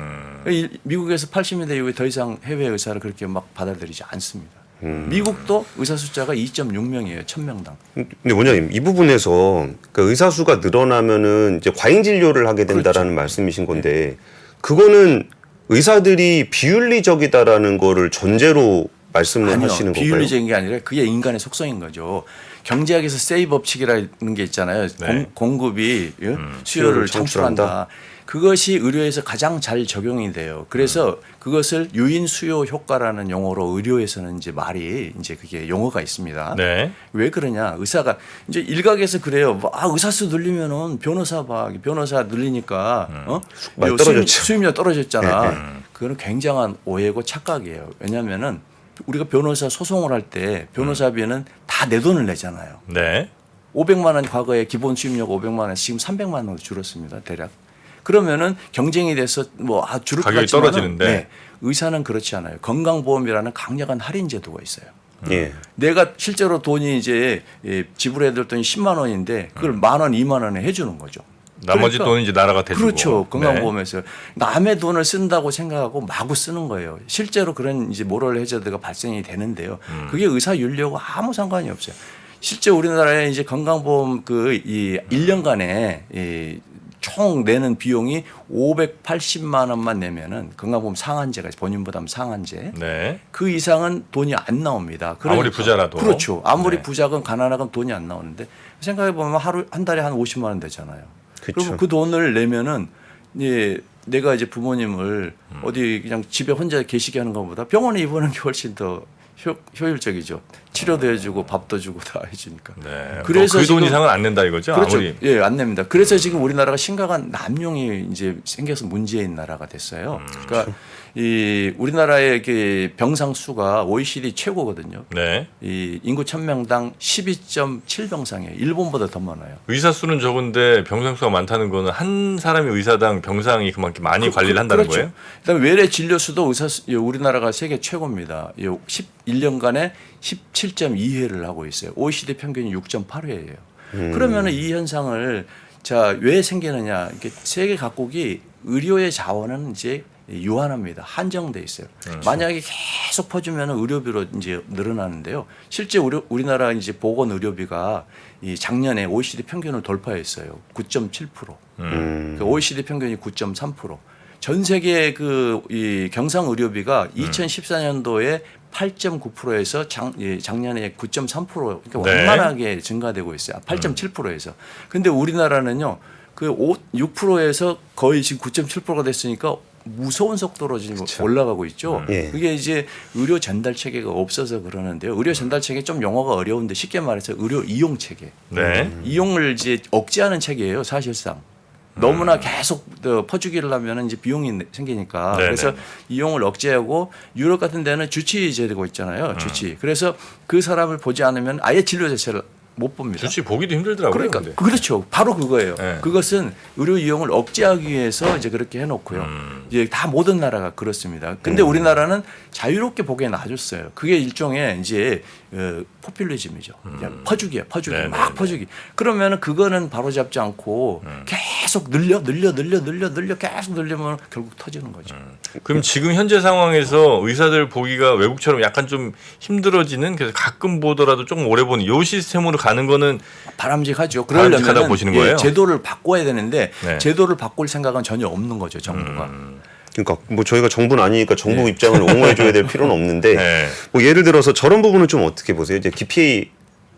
미국에서 80년대 이후에 더 이상 해외 의사를 그렇게 막 받아들이지 않습니다. 미국도 의사 숫자가 2.6명이에요. 1000명당. 근데 원장님 이 부분에서 그 의사 수가 늘어나면은 이제 과잉 진료를 하게 된다라는 말씀이신 건데 그거는 의사들이 비윤리적이다라는 거를 전제로 말씀을 아니요. 하시는 건가요? 비윤리적인 게 아니라 그게 인간의 속성인 거죠. 경제학에서 세이 법칙이라는 게 있잖아요. 네. 공급이 수요를 수요를 창출한다. 창출한다. 그것이 의료에서 가장 잘 적용이 돼요. 그래서 그것을 유인 수요 효과라는 용어로 의료에서는 이제 말이 이제 그게 용어가 있습니다. 네. 왜 그러냐? 의사가 이제 일각에서 그래요. 아, 의사 수 늘리면은 변호사 봐. 변호사 늘리니까 많이 떨어졌죠. 수임료 떨어졌잖아. 그거는 굉장한 오해고 착각이에요. 왜냐면은 우리가 변호사 소송을 할 때 변호사비는 다 내 돈을 내잖아요. 네. 500만 원 과거에 기본 수임료가 500만 원에서 지금 300만 원으로 줄었습니다. 대략. 그러면은 경쟁이 돼서 줄을 것 가격이 같지만은 떨어지는데. 네, 의사는 그렇지 않아요. 건강보험이라는 강력한 할인 제도가 있어요. 예. 내가 실제로 돈이 이제 지불해야 될 돈이 10만 원인데 그걸 만 원, 2만 원에 해주는 거죠. 나머지 그러니까 돈은 이제 나라가 대주고. 그렇죠. 네. 건강보험에서 남의 돈을 쓴다고 생각하고 마구 쓰는 거예요. 실제로 그런 이제 모럴 해저드가 발생이 되는데요. 그게 의사 윤리하고 아무 상관이 없어요. 실제 우리나라에 이제 건강보험 이 1년간에 총 내는 비용이 580만 원만 내면은 건강보험 상한제가 본인 부담 상한제. 네. 그 이상은 돈이 안 나옵니다. 아무리 부자라도. 그렇죠. 아무리 네. 부자건 가난하건 돈이 안 나오는데 생각해 보면 한 달에 한 50만 원 되잖아요. 그쵸. 그리고 그 돈을 내면은 내가 이제 부모님을 어디 그냥 집에 혼자 계시게 하는 것보다 병원에 입원하는 게 훨씬 더 효율적이죠. 치료도 해주고 밥도 주고 다 해주니까. 네. 그래서 그 돈 지금- 이상은 안 낸다 이거죠? 그렇죠. 아무리. 예, 안 냅니다. 그래서 지금 우리나라가 심각한 남용이 이제 생겨서 문제인 나라가 됐어요. 그러니까 이 우리나라의 그 병상 수가 OECD 최고거든요. 네. 이 인구 1000명당 12.7병상이에요. 일본보다 더 많아요. 의사 수는 적은데 병상 수가 많다는 거는 한 사람이 의사당 병상이 그만큼 많이 관리를 한다는 그렇죠. 거예요? 그다음에 외래 진료 수도 우리나라가 세계 최고입니다. 11년간에 17.2회를 하고 있어요. OECD 평균이 6.8회예요. 그러면은 이 현상을 왜 생기느냐? 이렇게 세계 각국이 의료의 자원은 이제 유한합니다. 한정돼 있어요. 만약에 계속 퍼주면 의료비로 이제 늘어나는데요. 실제 우리나라 이제 보건 의료비가 이 작년에 OECD 평균을 돌파했어요. 9.7%. 그 OECD 평균이 9.3%. 전 세계 이 경상 의료비가 2014년도에 8.9%에서 작년에 9.3% 그러니까 네. 완만하게 증가되고 있어요. 8.7%에서. 근데 우리나라는요. 6%에서 거의 지금 9.7%가 됐으니까 무서운 속도로 지금 올라가고 있죠. 예. 그게 이제 의료 전달 체계가 없어서 그러는데요. 의료 전달 체계 좀 용어가 어려운데 쉽게 말해서 의료 이용 체계. 네. 이용을 이제 억제하는 체계예요, 사실상. 너무나 계속 퍼주기를 하면 이제 비용이 생기니까. 네네. 그래서 이용을 억제하고 유럽 같은 데는 주치 제도가 있잖아요. 주치. 그래서 그 사람을 보지 않으면 아예 진료 자체를 못 봅니다. 주치 보기도 힘들더라고요. 그러니까 근데. 그렇죠. 바로 그거예요. 네. 그것은 의료 이용을 억제하기 위해서 이제 그렇게 해놓고요. 이제 다 모든 나라가 그렇습니다. 근데 우리나라는 자유롭게 보기에 놔줬어요. 그게 일종의 이제 포퓰리즘이죠. 그냥 퍼주기야, 퍼주기, 네, 막 네, 퍼주기. 그러면은 그거는 바로잡지 않고 계속 늘려 계속 늘리면 결국 터지는 거죠. 그럼 지금 현재 상황에서 의사들 보기가 외국처럼 약간 좀 힘들어지는 그래서 가끔 보더라도 조금 오래 보는 요 시스템으로 가는 거는 바람직하죠. 바람직하다고 그러려면 보시는 거예요? 제도를 바꿔야 되는데 네. 제도를 바꿀 생각은 전혀 없는 거죠, 정부가. 그러니까 뭐 저희가 정부는 아니니까 정부 입장을 옹호해줘야 될 필요는 없는데 네. 뭐 예를 들어서 저런 부분은 좀 어떻게 보세요? 이제 기피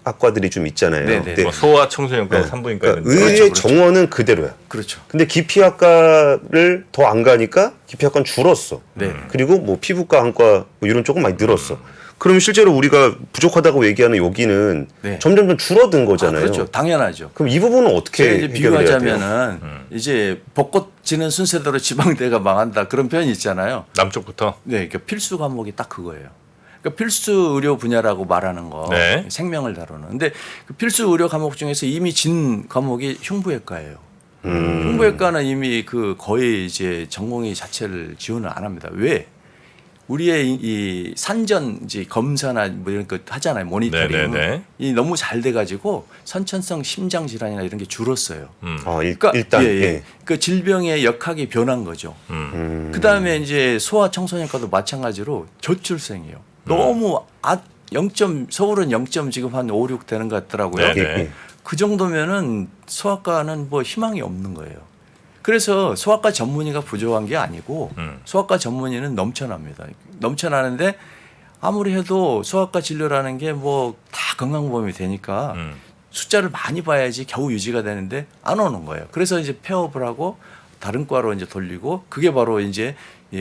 학과들이 좀 있잖아요. 네네. 근데 뭐 소아 청소년과 네. 산부인과 그러니까 이런 의의 정원은 그대로야. 그렇죠. 근데 기피학과를 더 안 가니까 기피학과는 줄었어. 네. 그리고 뭐 피부과, 한과 뭐 이런 쪽은 많이 늘었어. 그러면 실제로 우리가 부족하다고 얘기하는 여기는 네. 점점 줄어든 거잖아요. 그렇죠. 당연하죠. 그럼 이 부분은 어떻게 제가 이제 해결해야 돼요? 비유하자면은 이제 벚꽃 지는 순서대로 지방대가 망한다 그런 표현이 있잖아요. 남쪽부터. 네, 그러니까 필수 과목이 딱 그거예요. 그러니까 필수 의료 분야라고 말하는 거, 네. 생명을 다루는. 근데 그 필수 의료 과목 중에서 이미 진 과목이 흉부외과예요. 흉부외과는 이미 거의 이제 전공의 자체를 지원을 안 합니다. 왜? 우리의 이 산전 이제 검사나 뭐 이런 거 하잖아요. 모니터링. 네네네. 이 너무 잘 돼가지고 선천성 심장 질환이나 이런 게 줄었어요. 아, 그러니까 일단 예, 예. 예. 그 질병의 역학이 변한 거죠. 그 다음에 이제 소아 청소년과도 마찬가지로 저출생이에요. 너무 0점 서울은 0점 지금 한 5, 6 되는 것 같더라고요. 네네. 그 정도면은 소아과는 뭐 희망이 없는 거예요. 그래서 소아과 전문의가 부족한 게 아니고 소아과 전문의는 넘쳐납니다. 넘쳐나는데 아무리 해도 소아과 진료라는 게 뭐 다 건강보험이 되니까 숫자를 많이 봐야지 겨우 유지가 되는데 안 오는 거예요. 그래서 이제 폐업을 하고 다른 과로 이제 돌리고 그게 바로 이제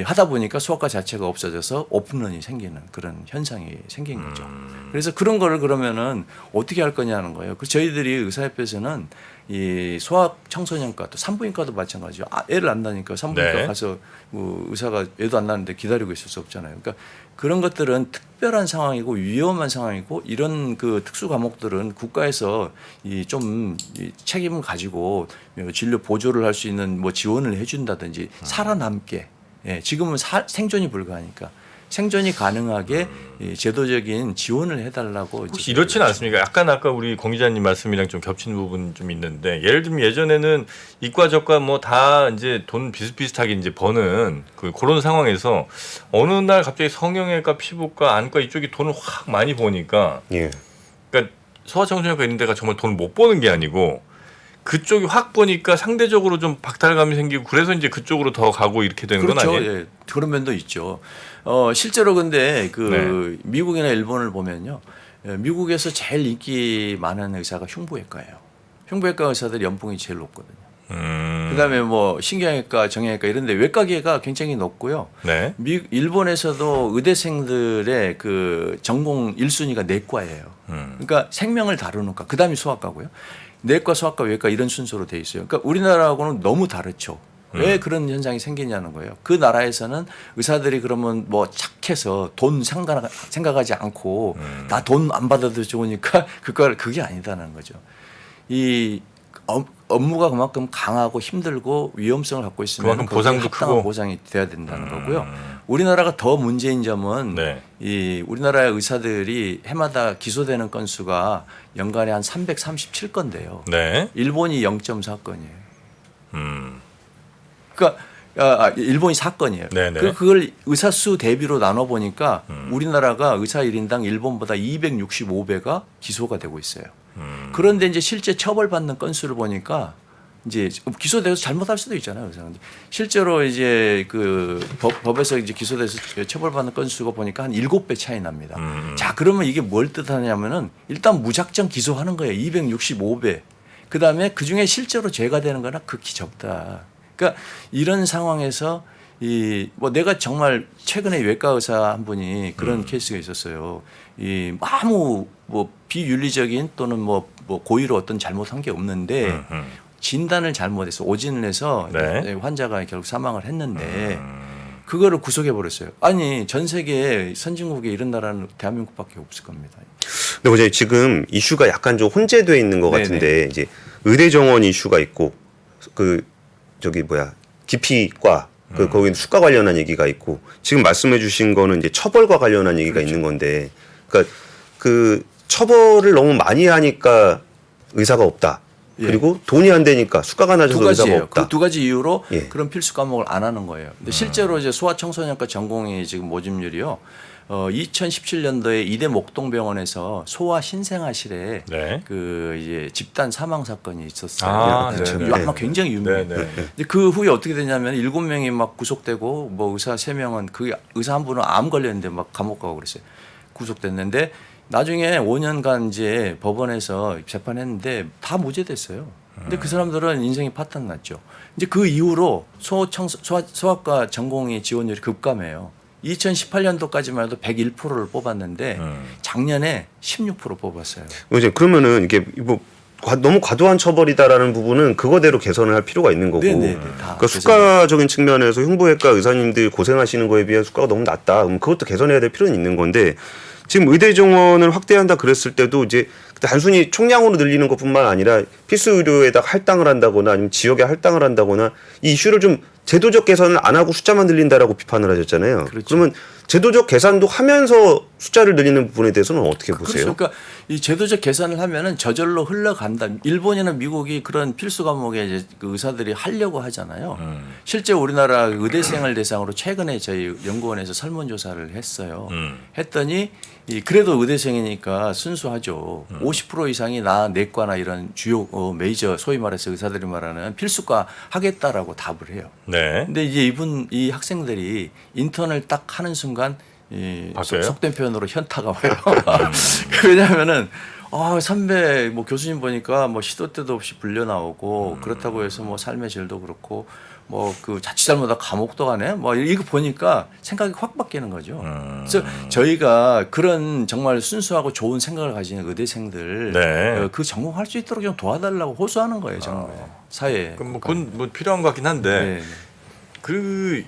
하다 보니까 소아과 자체가 없어져서 오픈런이 생기는 그런 현상이 생긴 거죠. 그래서 그런 거를 그러면은 어떻게 할 거냐는 거예요. 그 저희들이 의사협회에서는 이 소아 청소년과 또 산부인과도 마찬가지죠. 애를 안 낳으니까 산부인과 네. 가서 뭐 의사가 애도 안 낳는데 기다리고 있을 수 없잖아요. 그러니까 그런 것들은 특별한 상황이고 위험한 상황이고 이런 그 특수 과목들은 국가에서 이 책임을 가지고 진료 보조를 할 수 있는 뭐 지원을 해준다든지 살아남게. 예, 지금은 생존이 불가하니까 생존이 가능하게 제도적인 지원을 해달라고. 혹시 이렇지는 않습니까? 약간 아까 우리 공 기자님 말씀이랑 좀 겹치는 부분 좀 있는데 예를 들면 예전에는 이과 저과 뭐 다 이제 돈 비슷비슷하게 이제 버는 그런 상황에서 어느 날 갑자기 성형외과, 피부과, 안과 이쪽이 돈을 확 많이 버니까 예. 그러니까 소아청소년과 이런 데가 정말 돈을 못 버는 게 아니고 그쪽이 확 보니까 상대적으로 좀 박탈감이 생기고 그래서 이제 그쪽으로 더 가고 이렇게 되는 그렇죠. 건 아니에요? 예, 그런 면도 있죠. 실제로 근데 그 미국이나 일본을 보면요. 미국에서 제일 인기 많은 의사가 흉부외과예요. 흉부외과 의사들 연봉이 제일 높거든요. 그다음에 뭐 신경외과, 정형외과 이런데 외과계가 굉장히 높고요. 네. 일본에서도 의대생들의 그 전공 1순위가 내과예요. 그러니까 생명을 다루는 과. 그다음이 소아과고요. 내과, 소아과, 외과 이런 순서로 돼 있어요. 그러니까 우리나라하고는 너무 다르죠. 왜 그런 현상이 생기냐는 거예요. 그 나라에서는 의사들이 그러면 뭐 착해서 돈 생각하지 않고 나 돈 안 받아도 좋으니까 그게 아니다는 거죠. 이 업무가 그만큼 강하고 힘들고 위험성을 갖고 있으면 그만큼 보상도 합당한 크고 보상이 돼야 된다는 거고요. 우리나라가 더 문제인 점은 네. 이 우리나라의 의사들이 해마다 기소되는 건수가 연간에 한 337건대요. 네. 일본이 0.4건이에요. 그러니까 일본이 4건이에요. 네네. 그걸 의사 수 대비로 나눠 보니까 우리나라가 의사 1인당 일본보다 265배가 기소가 되고 있어요. 그런데 이제 실제 처벌받는 건수를 보니까 이제 기소돼서 잘못할 수도 있잖아요. 의사는. 실제로 이제 그 법에서 이제 기소돼서 처벌받는 건수가 보니까 한 7배 차이 납니다. 자, 그러면 이게 뭘 뜻하냐면은 일단 무작정 기소하는 거예요. 265배. 그다음에 그중에 실제로 죄가 되는 거나 극히 적다. 그러니까 이런 상황에서 뭐 내가 정말 최근에 외과 의사 한 분이 그런 케이스가 있었어요. 아무 뭐 비윤리적인 또는 뭐 고의로 어떤 잘못한 게 없는데 진단을 잘못해서 오진을 해서 네. 환자가 결국 사망을 했는데 그거를 구속해 버렸어요. 아니 전 세계 선진국에 이런 나라는 대한민국밖에 없을 겁니다. 근데 어제 지금 이슈가 약간 좀 혼재돼 있는 것 같은데 네네. 이제 의대 정원 이슈가 있고 기피과 거기 수가 관련한 얘기가 있고 지금 말씀해주신 거는 이제 처벌과 관련한 얘기가 그렇죠. 있는 건데 그러니까 그 처벌을 너무 많이 하니까 의사가 없다. 예. 그리고 돈이 안 되니까 수가가 낮아서 두 의사가 가지예요. 없다. 그 두 가지 이유로 예. 그런 필수 과목을 안 하는 거예요. 근데 실제로 이제 소아청소년과 전공의 지금 모집률이요. 2017년도에 이대 목동병원에서 소아 신생아실에 네. 그 이제 집단 사망 사건이 있었어요. 아, 그렇죠. 네네. 이거 아마 굉장히 유명해요. 네네. 근데 그 후에 어떻게 되냐면 7명이 막 구속되고 뭐 의사 3명은 그 의사 한 분은 암 걸렸는데 막 감옥 가고 그랬어요. 구속됐는데 나중에 5년간 이제 법원에서 재판했는데 다 무죄됐어요. 근데 그 사람들은 인생이 파탄 났죠. 이제 그 이후로 소아과 전공의 지원율이 급감해요. 2018년도까지만 해도 101%를 뽑았는데 작년에 16% 뽑았어요. 이제 그러면은 이게 뭐 너무 과도한 처벌이다라는 부분은 그거대로 개선을 할 필요가 있는 거고. 네네네, 다 그러니까 수가적인 측면에서 흉부외과 의사님들 고생하시는 거에 비해 수가가 너무 낮다. 그럼 그것도 개선해야 될 필요는 있는 건데 지금 의대 정원을 확대한다 그랬을 때도 이제 단순히 총량으로 늘리는 것뿐만 아니라 필수 의료에다 할당을 한다거나 아니면 지역에 할당을 한다거나 이 이슈를 좀 제도적 개선을 안 하고 숫자만 늘린다라고 비판을 하셨잖아요. 그렇죠. 그러면 제도적 개선도 하면서 숫자를 늘리는 부분에 대해서는 어떻게 보세요? 그렇죠. 그러니까 이 제도적 개선을 하면은 저절로 흘러간다. 일본이나 미국이 그런 필수 과목에 이제 그 의사들이 하려고 하잖아요. 실제 우리나라 의대생을 대상으로 최근에 저희 연구원에서 설문조사를 했어요. 했더니 그래도 의대생이니까 순수하죠. 50% 이상이 나 내과나 이런 주요 메이저 소위 말해서 의사들이 말하는 필수과 하겠다라고 답을 해요. 네. 근데 이제 이 학생들이 인턴을 딱 하는 순간 바뀌어요? 속된 표현으로 현타가 와요. 왜냐하면은 선배 뭐 교수님 보니까 뭐 시도 때도 없이 불려 나오고 그렇다고 해서 뭐 삶의 질도 그렇고 뭐 그 자칫 잘못하다 감옥도 가네. 뭐 이거 보니까 생각이 확 바뀌는 거죠. 그래서 저희가 그런 정말 순수하고 좋은 생각을 가지는 의대생들 네. 그 전공할 수 있도록 좀 도와달라고 호소하는 거예요, 정말 사회에. 그럼 뭐 그건 뭐 필요한 것 같긴 한데 네.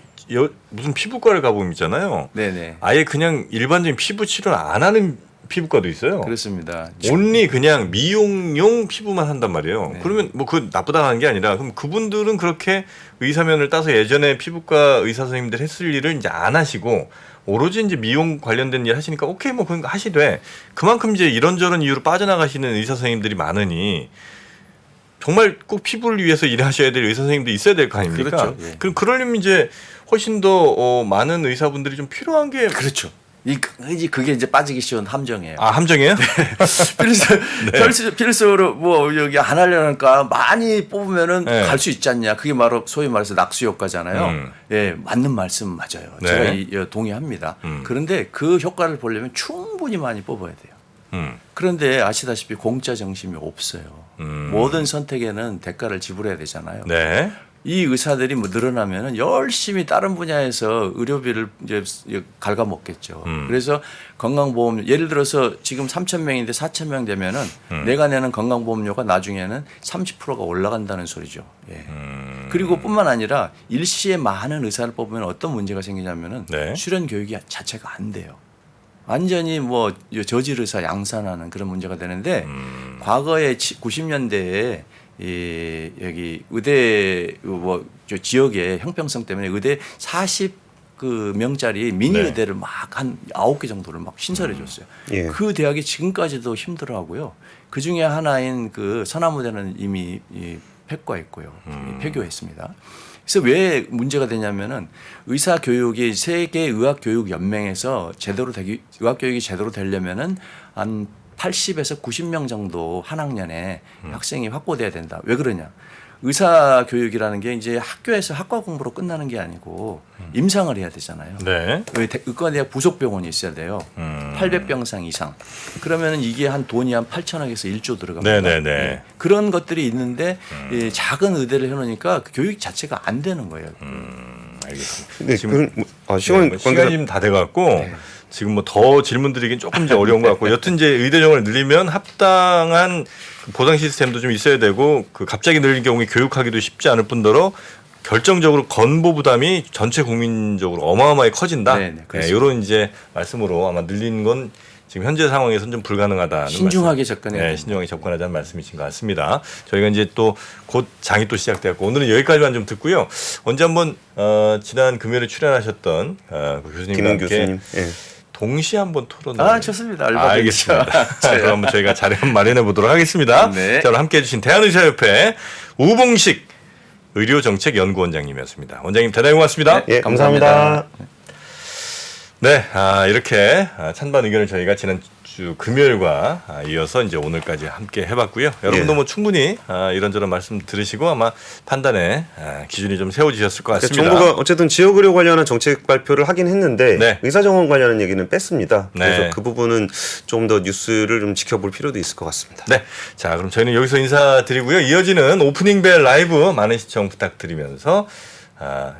무슨 피부과를 가보면 있잖아요. 네네. 아예 그냥 일반적인 피부 치료를 안 하는 피부과도 있어요. 그렇습니다. 온리 그냥 미용용 피부만 한단 말이에요. 네. 그러면 뭐 그 나쁘다는 게 아니라 그럼 그분들은 그렇게 의사면을 따서 예전에 피부과 의사 선생님들 했을 일을 이제 안 하시고 오로지 이제 미용 관련된 일 하시니까 오케이 뭐 그런 거 하시되 그만큼 이제 이런저런 이유로 빠져나가시는 의사 선생님들이 많으니 정말 꼭 피부를 위해서 일하셔야 될 의사 선생님도 있어야 될 거 아닙니까? 그렇죠. 예. 그럼 그러려면 이제 훨씬 더 많은 의사분들이 좀 필요한 게 그렇죠. 그게 이제 빠지기 쉬운 함정이에요. 함정이에요? 필수로 뭐 여기 안 하려니까 많이 뽑으면은 네. 갈 수 있지 않냐. 그게 바로 소위 말해서 낙수 효과잖아요. 예, 맞는 말씀 맞아요. 네. 제가 동의합니다. 그런데 그 효과를 보려면 충분히 많이 뽑아야 돼요. 그런데 아시다시피 공짜 정신이 없어요. 모든 선택에는 대가를 지불해야 되잖아요. 네. 이 의사들이 뭐 늘어나면은 열심히 다른 분야에서 의료비를 이제 갉아먹겠죠. 그래서 건강보험 예를 들어서 지금 3,000명인데 4,000명 되면은 내가 내는 건강보험료가 나중에는 30%가 올라간다는 소리죠. 예. 그리고 뿐만 아니라 일시에 많은 의사를 뽑으면 어떤 문제가 생기냐면은 네. 수련 교육이 자체가 안 돼요. 완전히 뭐 저질 의사 양산하는 그런 문제가 되는데 과거에 90년대에 여기 의대 뭐 지역의 형평성 때문에 의대 40명짜리 미니 네. 의대를 막 한 9개 정도를 막 신설해 줬어요. 예. 그 대학이 지금까지도 힘들어하고요. 그 중에 하나인 그 서남의대는 이미 폐과했고요. 폐교했습니다. 그래서 왜 문제가 되냐면은 의사 교육이 세계 의학 교육 연맹에서 의학 교육이 제대로 되려면은 한 80에서 90명 정도 한 학년에 학생이 확보돼야 된다. 왜 그러냐? 의사 교육이라는 게 이제 학교에서 학과 공부로 끝나는 게 아니고 임상을 해야 되잖아요. 네. 의과대학 부속 병원이 있어야 돼요. 800병상 이상. 그러면은 이게 한 돈이 한 8천억에서 1조 들어갑니다. 네네네. 네. 그런 것들이 있는데 작은 의대를 해놓으니까 그 교육 자체가 안 되는 거예요. 알겠습니다. 네, 시간이 좀 다 돼갖고 지금 뭐 더 질문 드리긴 조금 이제 어려운 것 같고 여튼 이제 의대 정원을 늘리면 합당한 보상 시스템도 좀 있어야 되고 그 갑자기 늘린 경우에 교육하기도 쉽지 않을 뿐더러 결정적으로 건보 부담이 전체 국민적으로 어마어마하게 커진다. 네, 이런 이제 말씀으로 아마 늘린 건 지금 현재 상황에서는 좀 불가능하다는 신중하게 접근해야 네, 신중하게 접근하자는 말씀이신 것 같습니다. 저희가 이제 또 곧 장이 또 시작되었고 오늘은 여기까지만 좀 듣고요. 언제 한번 지난 금요일에 출연하셨던 그 교수님과 김은 함께 교수님. 예. 동시에 한번 토론을 좋습니다. 알겠습니다. 자, 그럼 한번 저희가 자리 한번 마련해 보도록 하겠습니다. 네. 자, 오늘 함께해 주신 대한의사협회 우봉식 의료정책연구원장님이었습니다. 원장님 대단히 고맙습니다. 예, 감사합니다. 네, 이렇게 찬반 의견을 저희가 지난주 금요일과 이어서 이제 오늘까지 함께 해봤고요. 여러분도 예. 뭐 충분히 이런저런 말씀 들으시고 아마 판단에 기준이 좀 세워지셨을 것 같습니다. 정부가 어쨌든 지역의료 관련한 정책 발표를 하긴 했는데 네. 의사정원 관련한 얘기는 뺐습니다. 그래서 네. 그 부분은 좀 더 뉴스를 좀 지켜볼 필요도 있을 것 같습니다. 네, 자 그럼 저희는 여기서 인사드리고요. 이어지는 오프닝 벨 라이브 많은 시청 부탁드리면서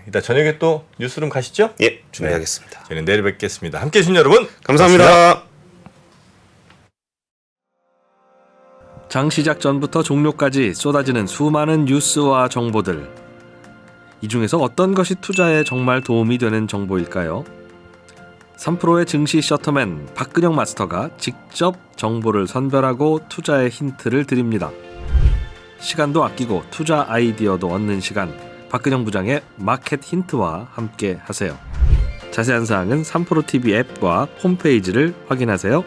이따 저녁에 또 뉴스룸 가시죠? 예, 준비하겠습니다. 네, 저희는 내일 뵙겠습니다. 함께해 주신 여러분 감사합니다. 고맙습니다. 장 시작 전부터 종료까지 쏟아지는 수많은 뉴스와 정보들. 이 중에서 어떤 것이 투자에 정말 도움이 되는 정보일까요? 3프로의 증시 셔터맨 박근영 마스터가 직접 정보를 선별하고 투자의 힌트를 드립니다. 시간도 아끼고 투자 아이디어도 얻는 시간, 박근영 부장의 마켓 힌트와 함께 하세요. 자세한 사항은 3프로 TV 앱과 홈페이지를 확인하세요.